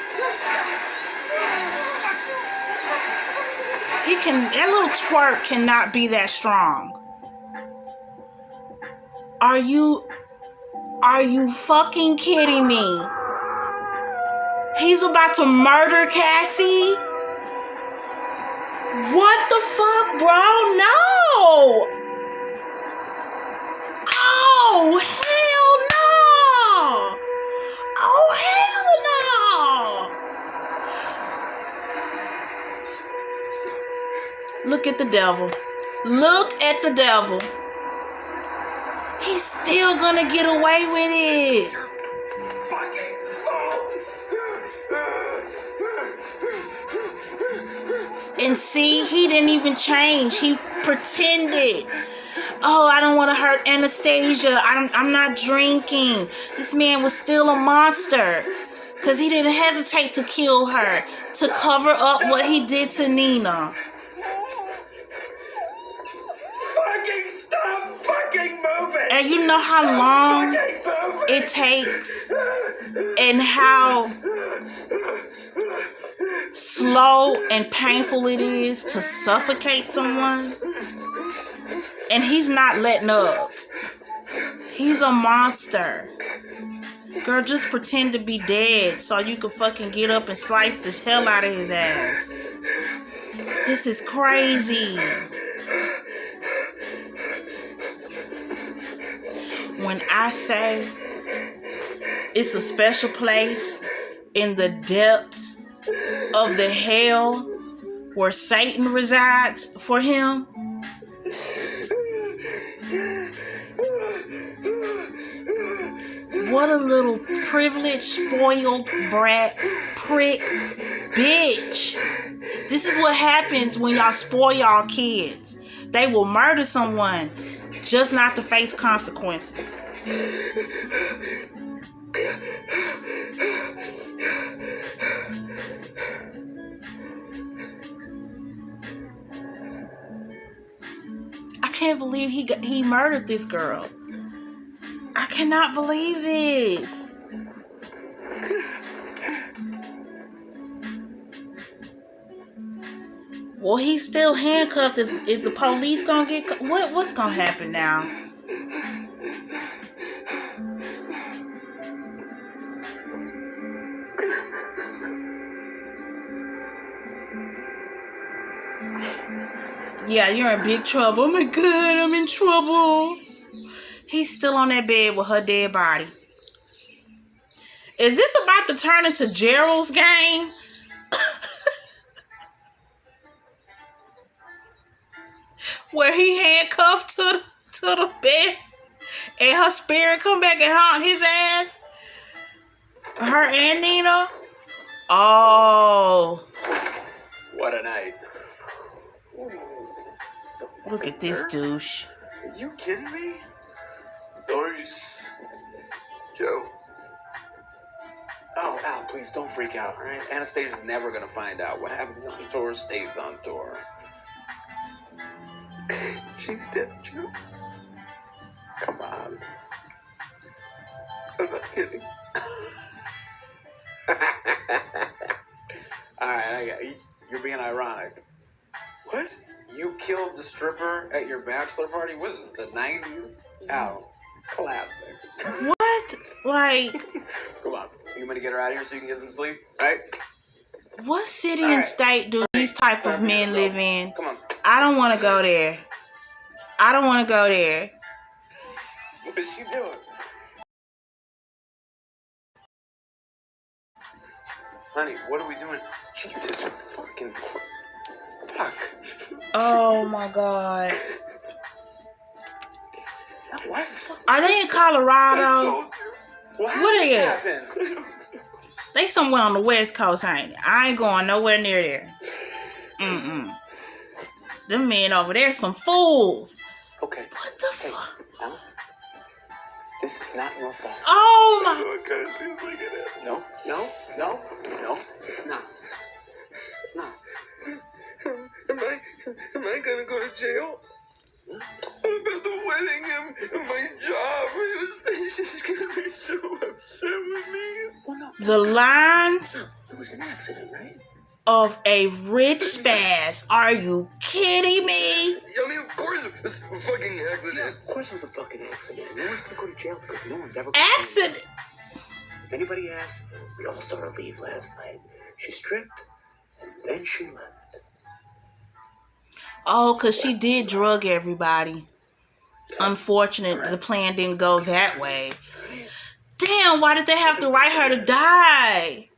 That little twerp cannot be that strong. Are you fucking kidding me? He's about to murder Cassie? What the fuck, bro? No! Oh, hell no! Oh, hell no! Look at the devil. Look at the devil. He's still gonna get away with it. Fucking And see, he didn't even change. He pretended. Oh, I don't want to hurt Anastasia. I'm not drinking. This man was still a monster. Because he didn't hesitate to kill her. To cover up what he did to Nina. fucking stop fucking moving! And you know how long it takes. And how slow and painful it is to suffocate someone. And he's not letting up. He's a monster. Girl, just pretend to be dead so you can fucking get up and slice the hell out of his ass. This is crazy. When I say it's a special place in the depths of the hell where Satan resides for him, what a little privileged, spoiled brat, prick, bitch This is what happens when y'all spoil y'all kids. They will murder someone just not to face consequences. I can't believe he murdered this girl. I cannot believe this. Well, he's still handcuffed. Is the police gonna get what's gonna happen now? Yeah, you're in big trouble. Oh my God, I'm in trouble. He's still on that bed with her dead body. Is this about to turn into Gerald's game? Where he handcuffed to the bed and her spirit come back and haunt his ass? Her and Nina? Oh. What a night. Look at this douche. Are you kidding me? Nice. Joe. Oh, Al, please don't freak out, all right? Anastasia's never gonna find out. What happens on tour stays on tour. She's dead, Joe. Come on. I'm not kidding. Alright, you're being ironic. What? You killed the stripper at your bachelor party? Was this the 90s? Al, classic. What? Like... Come on. You want to get her out of here so you can get some sleep? Right? What city and state do these type of men live in? Come on. I don't want to go there. I don't want to go there. What is she doing? Honey, what are we doing? Jesus fucking fuck. Oh my God. What? Are they in Colorado? What are they at? happened? They somewhere on the West Coast, ain't it? I ain't going nowhere near there. Them men over there some fools. Okay. What the fuck? Al, this is not your fault. Oh my. It kind of seems like it is. No, it's not. It's not. Am I gonna go to jail? What about the wedding and my job? Anastasia's gonna be so upset with me. Well, no. The lines It was an accident, right? of a rich spaz. Are you kidding me? I mean, of course it was a fucking accident. Yeah, of course it was a fucking accident. No one's gonna go to jail because no one's ever... Accident? If anybody asks, we all saw her leave last night. She stripped, and then she left. Oh, because she did drug everybody. Unfortunate, the plan didn't go that way. Damn, why did they have to write her to die?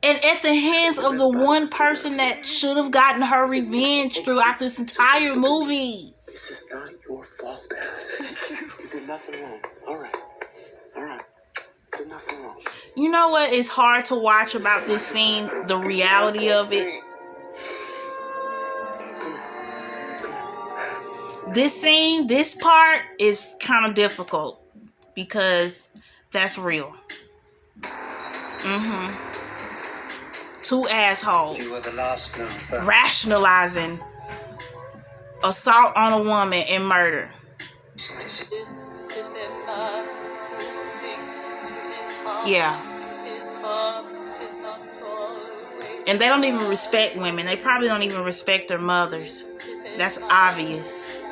And at the hands of the one person that should have gotten her revenge throughout this entire movie. This is not your fault, Dad. You did nothing wrong. All right. Did nothing wrong. You know what is hard to watch about this scene? The reality of it. This scene, this part is kind of difficult because that's real. Two assholes. You were the last girl. Rationalizing assault on a woman and murder. Yeah. And they don't even respect women. They probably don't even respect their mothers. That's obvious.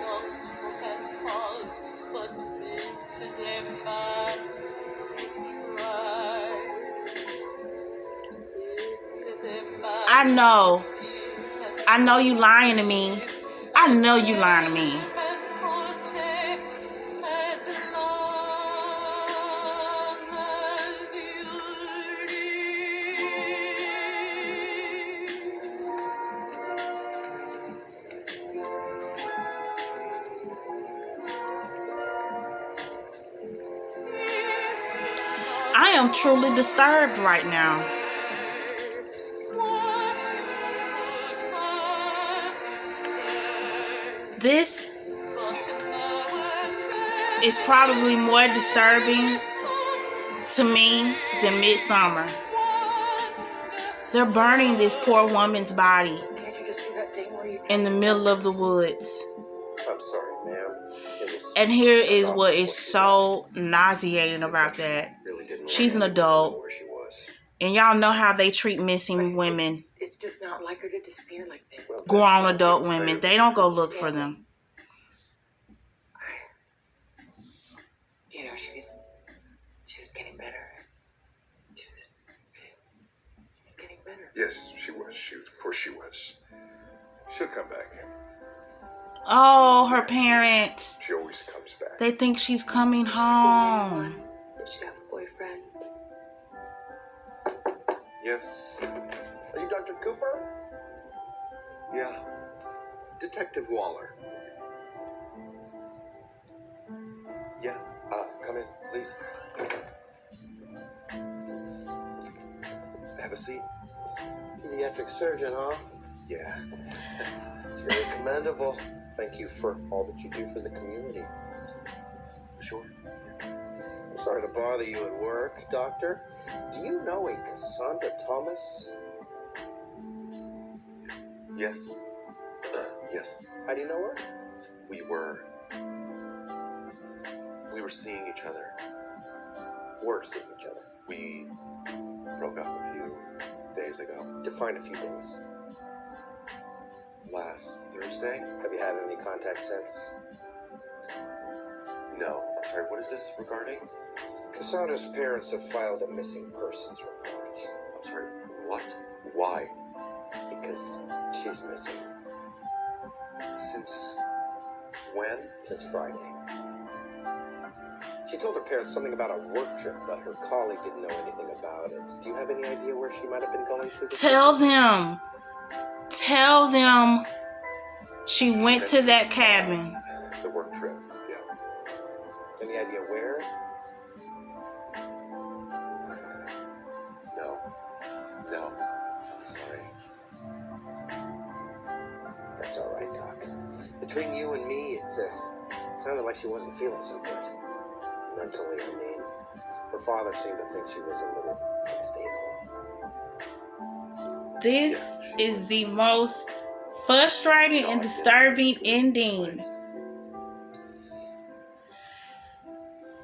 I know you lying to me. I know you lying to me. I am truly disturbed right now. This is probably more disturbing to me than Midsummer. They're burning this poor woman's body in the middle of the woods. I'm sorry, ma'am. And here is what is so nauseating about that. She's an adult. And y'all know how they treat missing women. It's just not like her to disappear like this. Grown adult women. They don't go look for them. You know, she was getting better. She was getting better. Yes, she was. Of course she was. She'll come back. Oh, her parents. She always comes back. They think she's coming home. Did she have a boyfriend? Yes. Are you Dr. Cooper? Yeah. Detective Waller. Yeah. Come in, please. Have a seat. Pediatric surgeon, huh? Yeah. It's very commendable. Thank you for all that you do for the community. Sure. I'm sorry to bother you at work, Doctor. Do you know a Cassandra Thomas? Yes. Yes. How do you know her? We were seeing each other. We're seeing each other. We broke up a few days ago. Define a few days. Last Thursday? Have you had any contact since? No. I'm sorry, what is this regarding? Cassandra's parents have filed a missing persons report. I'm sorry, what? Why? Because she's missing. Since when? Since Friday. She told her parents something about a work trip, but her colleague didn't know anything about it. Do you have any idea where she might have been going to? Tell them she went to that cabin. The work trip, yeah. Any idea where? No. I'm sorry. That's all right, Doc. Between you and me, it sounded like she wasn't feeling so good. Mentally, I mean. Her father seemed to think she was a little unstable. This is the most frustrating and disturbing ending.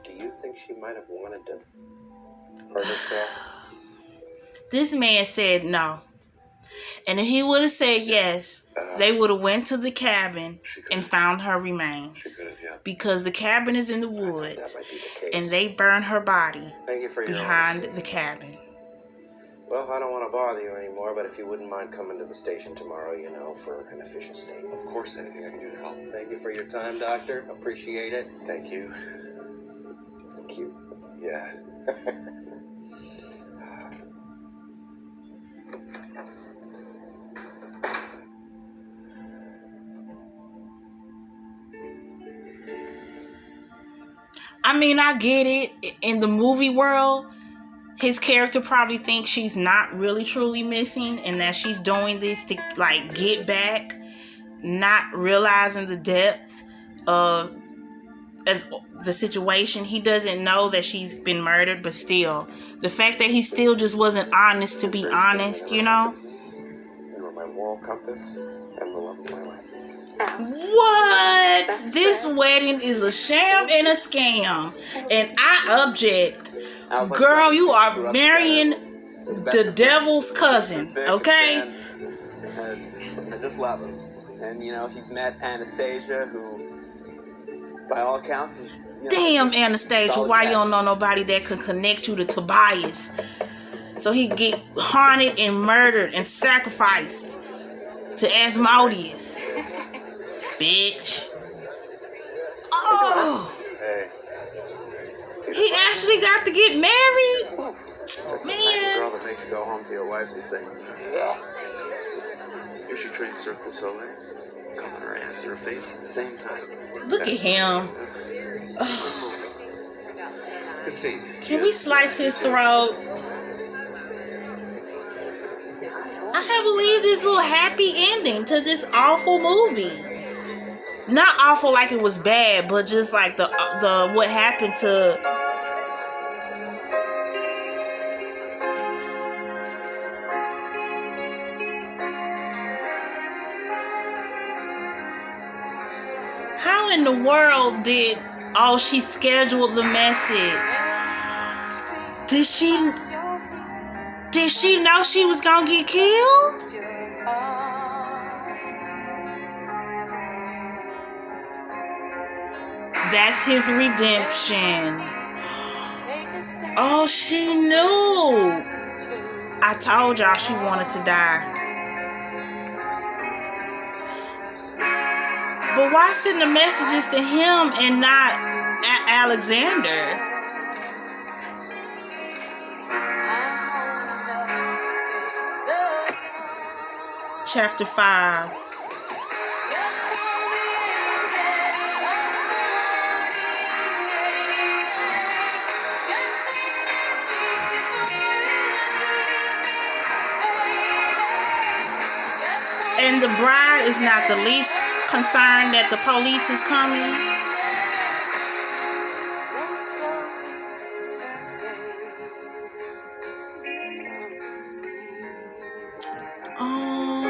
Do you think she might have wanted to hurt herself? This man said no. And if he would have said yes, they would have went to the cabin and found her remains. She could have, yeah. Because the cabin is in the I think woods. that might be the case. And they burned her body Thank you for your behind honesty. the cabin. Well, I don't want to bother you anymore, but if you wouldn't mind coming to the station tomorrow, for an official statement. Of course, anything I can do to help. Thank you for your time, Doctor. Appreciate it. Thank you. It's cute. Yeah. I mean, I get it. In the movie world, his character probably thinks she's not really truly missing and that she's doing this to, get back, not realizing the depth of the situation. He doesn't know that she's been murdered, but still, the fact that he still just wasn't honest to be honest, You are my moral compass and the love of my life. What? This wedding is a sham and a scam, and I object. Girl, you are marrying the devil's cousin, okay? I just love him. And, he's met Anastasia, who, by all accounts, is... Damn, Anastasia, why you don't know nobody that could connect you to Tobias? So he get haunted and murdered and sacrificed to Asmodeus. Bitch. Oh. Hey. He actually got to get married? Just the type of Man. girl that makes you go home to your wife and say, yeah. You should train Cirque du Soleil. Come on her ass in her face at the same time. Look at him. It's good seeing you. Can we slice his throat? I can't believe this little happy ending to this awful movie. not awful like it was bad, but just like the what happened to. How in the world did she scheduled the message? Did she know she was gonna get killed? That's his redemption. Oh, she knew. I told y'all she wanted to die. But why send the messages to him and not Alexander? Chapter 5. And the bride is not the least concerned that the police is coming. Oh,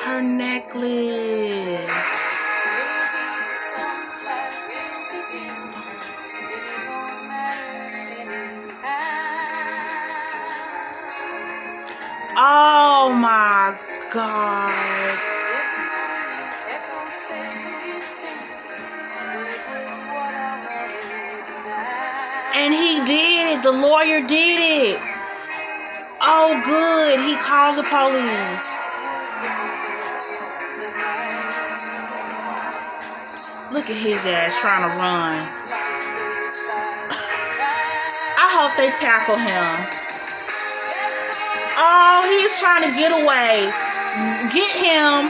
her necklace. Oh my God. And he did it. The lawyer did it. Oh, good. He called the police. Look at his ass trying to run. I hope they tackle him. Oh, he's trying to get away. Get him.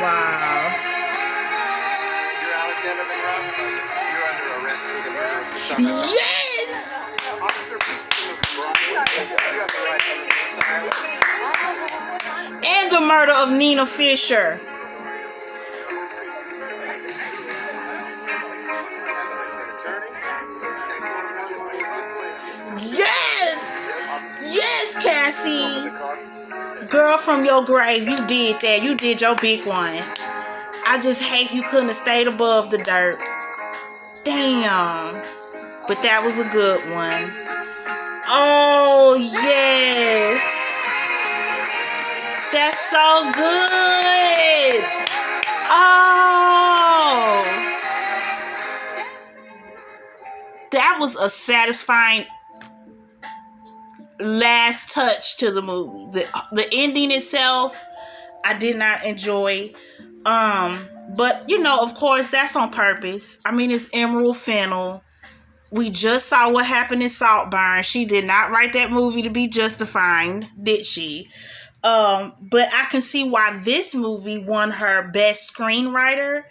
Wow. Yes! And the murder of Nina Fisher. Yes, Cassie. Girl from your grave, you did that. You did your big one. I just hate you couldn't have stayed above the dirt. Damn. But that was a good one. Oh, yes. That's so good. Oh. That was a satisfying last touch to the movie. The ending itself, I did not enjoy. But you know, of course, that's on purpose. I mean, it's Emerald Fennell. We just saw what happened in Saltburn. She did not write that movie to be justifying, did she? But I can see why this movie won her Best Screenwriter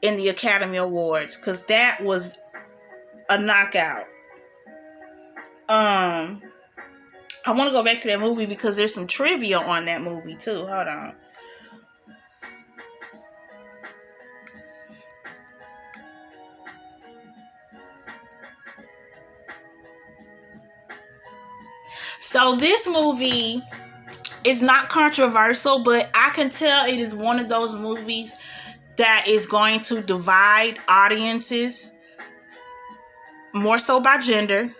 in the Academy Awards, because that was a knockout. I want to go back to that movie because there's some trivia on that movie too. Hold on. So this movie is not controversial, but I can tell it is one of those movies that is going to divide audiences, more so by gender.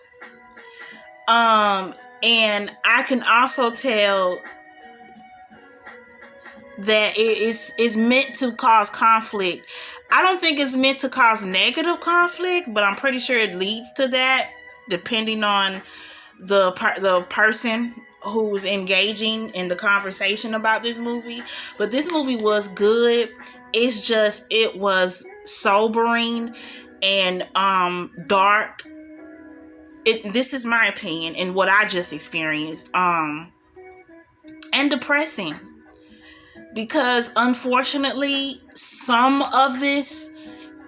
And I can also tell that it is meant to cause conflict. I don't think it's meant to cause negative conflict, but I'm pretty sure it leads to that, depending on the person who's engaging in the conversation about this movie. But this movie was good. It's just, it was sobering and dark. This is my opinion and what I just experienced, and depressing, because unfortunately some of this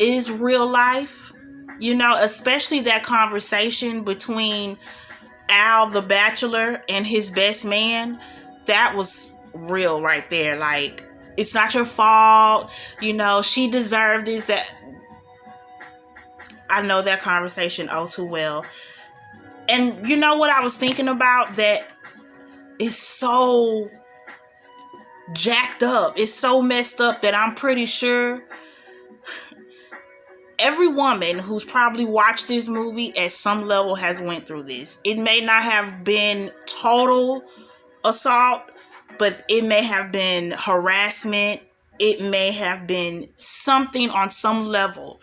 is real life, You know, especially that conversation between Al the bachelor and his best man. That was real right there. Like, it's not your fault. You know, she deserved this. That I know that conversation oh too well. And you know what I was thinking about? That is so jacked up. It's so messed up that I'm pretty sure every woman who's probably watched this movie at some level has went through this. It may not have been total assault, but it may have been harassment. It may have been something on some level.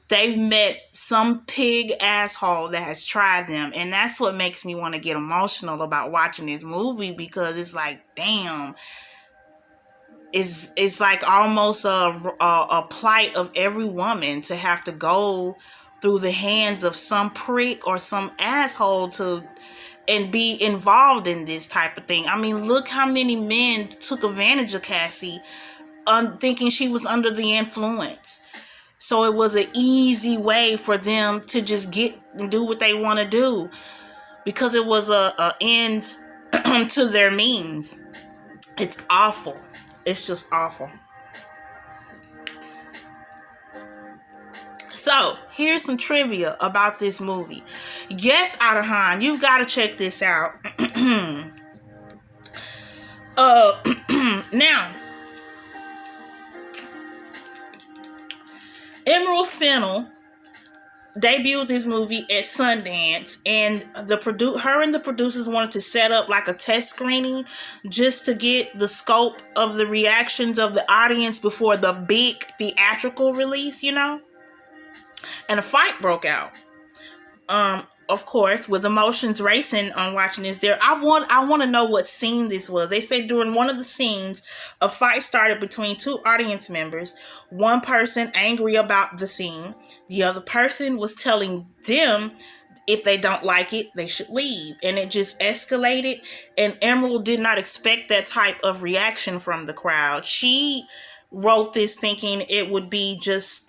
They've met some pig asshole that has tried them. And that's what makes me want to get emotional about watching this movie, because it's like, damn. It's like almost a plight of every woman to have to go through the hands of some prick or some asshole and be involved in this type of thing. I mean, look how many men took advantage of Cassie, thinking she was under the influence. So it was an easy way for them to just get and do what they want to do, because it was a ends to their means. It's awful. It's just awful. So, here's some trivia about this movie. Yes, Adahan, you've got to check this out. Now, Emerald Fennell debuted this movie at Sundance, and her and the producers wanted to set up like a test screening just to get the scope of the reactions of the audience before the big theatrical release, you know. And a fight broke out. Of course, with emotions racing on watching this. I want to know what scene this was. They say during one of the scenes, a fight started between two audience members. One person angry about the scene. The other person was telling them if they don't like it, they should leave. And it just escalated. And Emerald did not expect that type of reaction from the crowd. She wrote this thinking it would be just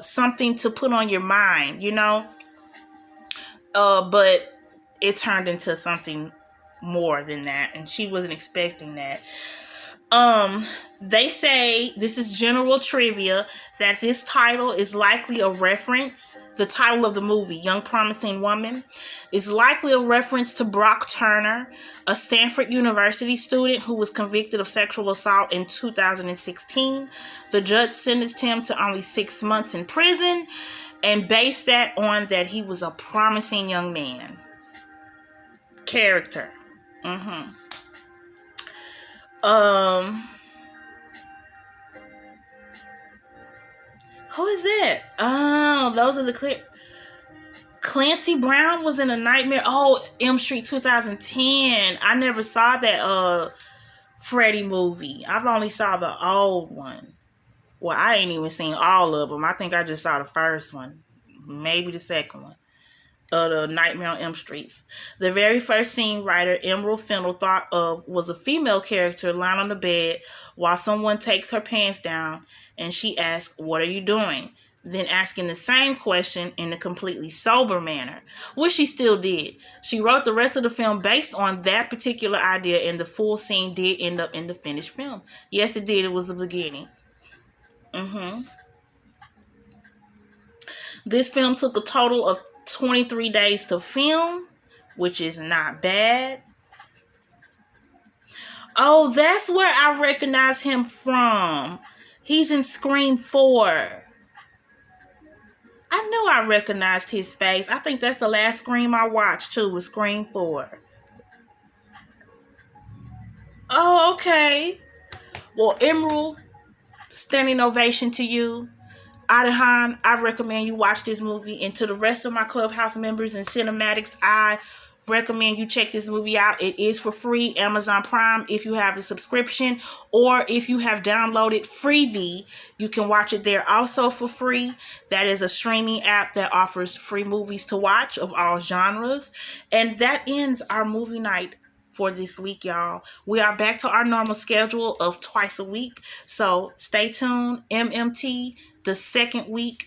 something to put on your mind, you know. But it turned into something more than that, and she wasn't expecting that. They say, this is general trivia, that this title is likely a reference, the title of the movie, Young Promising Woman, is likely a reference to Brock Turner, a Stanford University student who was convicted of sexual assault in 2016. The judge sentenced him to only 6 months in prison, and based that on that he was a promising young man. Character. Who is that? Oh, those are the clip. Clancy Brown was in A Nightmare. Oh, M Street 2010. I never saw that Freddy movie. I've only saw the old one. Well, I ain't even seen all of them. I think I just saw the first one. Maybe the second one. The Nightmare on Elm Streets. The very first scene writer Emerald Fennell thought of was a female character lying on the bed while someone takes her pants down, and she asks, "What are you doing?" Then asking the same question in a completely sober manner, which she still did. She wrote the rest of the film based on that particular idea, and the full scene did end up in the finished film. Yes, it did. It was the beginning. This film took a total of 23 days to film, which is not bad. Oh, that's where I recognize him from. He's in Scream 4. I knew I recognized his face. I think that's the last Scream I watched too, was Scream 4. Oh, okay. Well, Emerald, standing ovation to you. Adahan, I recommend you watch this movie. And to the rest of my Clubhouse members and Cinematics, I recommend you check this movie out. It is for free, Amazon Prime, if you have a subscription, or if you have downloaded Freevee, you can watch it there also for free. That is a streaming app that offers free movies to watch of all genres. And that ends our movie night for this week, y'all. We are back to our normal schedule of twice a week, so stay tuned. MMT, the second week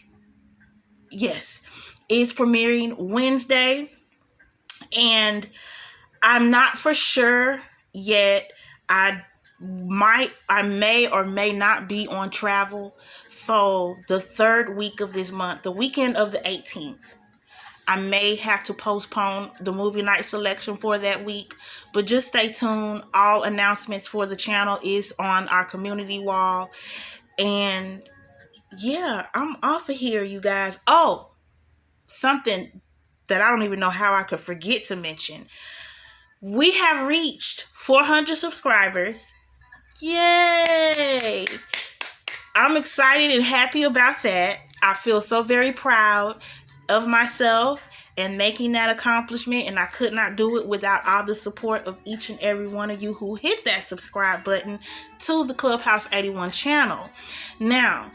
yes, is premiering Wednesday. And I'm not for sure yet. I may or may not be on travel. So the third week of this month, the weekend of the 18th, I may have to postpone the movie night selection for that week. But just stay tuned. All announcements for the channel is on our community wall. And yeah, I'm off of here, you guys. Oh, something that I don't even know how I could forget to mention. We have reached 400 subscribers. Yay! I'm excited and happy about that. I feel so very proud of myself and making that accomplishment, and I could not do it without all the support of each and every one of you who hit that subscribe button to the Clubhouse 81 channel. Now,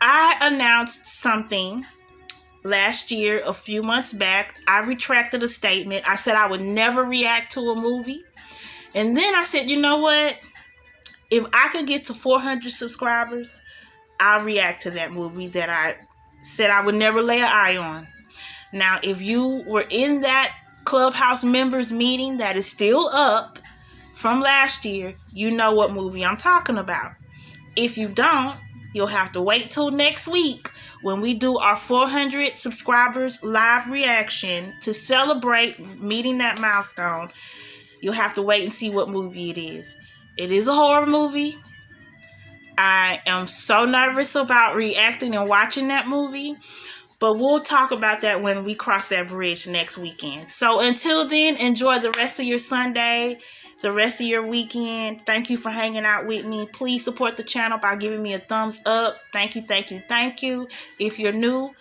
I announced something last year, a few months back. I retracted a statement. I said I would never react to a movie. And then I said, you know what? If I could get to 400 subscribers, I'll react to that movie that I said I would never lay an eye on. Now, if you were in that Clubhouse members meeting that is still up from last year, you know what movie I'm talking about. If you don't, you'll have to wait till next week when we do our 400 subscribers live reaction to celebrate meeting that milestone. You'll have to wait and see what movie it is. It is a horror movie. I am so nervous about reacting and watching that movie, but we'll talk about that when we cross that bridge next weekend. So until then, enjoy the rest of your Sunday, the rest of your weekend. Thank you for hanging out with me. Please support the channel by giving me a thumbs up. Thank you, thank you, thank you. If you're new,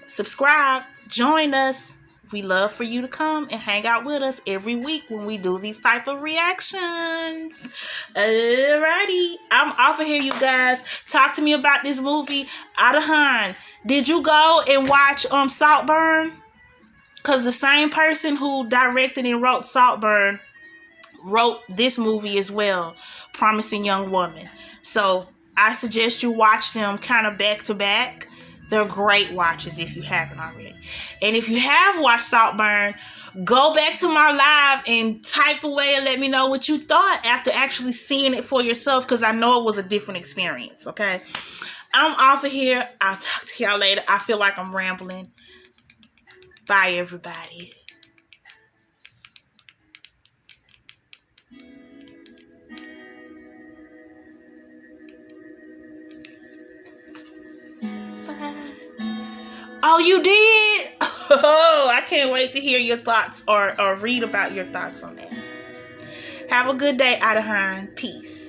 subscribe, join us. We love for you to come and hang out with us every week when we do these type of reactions. Alrighty, I'm off of here, you guys. Talk to me about this movie, Adahan. Did you go and watch Saltburn? Because the same person who directed and wrote Saltburn wrote this movie as well, Promising Young Woman. So I suggest you watch them kind of back to back. They're great watches if you haven't already. And if you have watched Saltburn, go back to my live and type away and let me know what you thought after actually seeing it for yourself, because I know it was a different experience, okay? I'm off of here. I'll talk to y'all later. I feel like I'm rambling. Bye, everybody. Oh, you did? Oh, I can't wait to hear your thoughts or read about your thoughts on that. Have a good day, Adahan. Peace.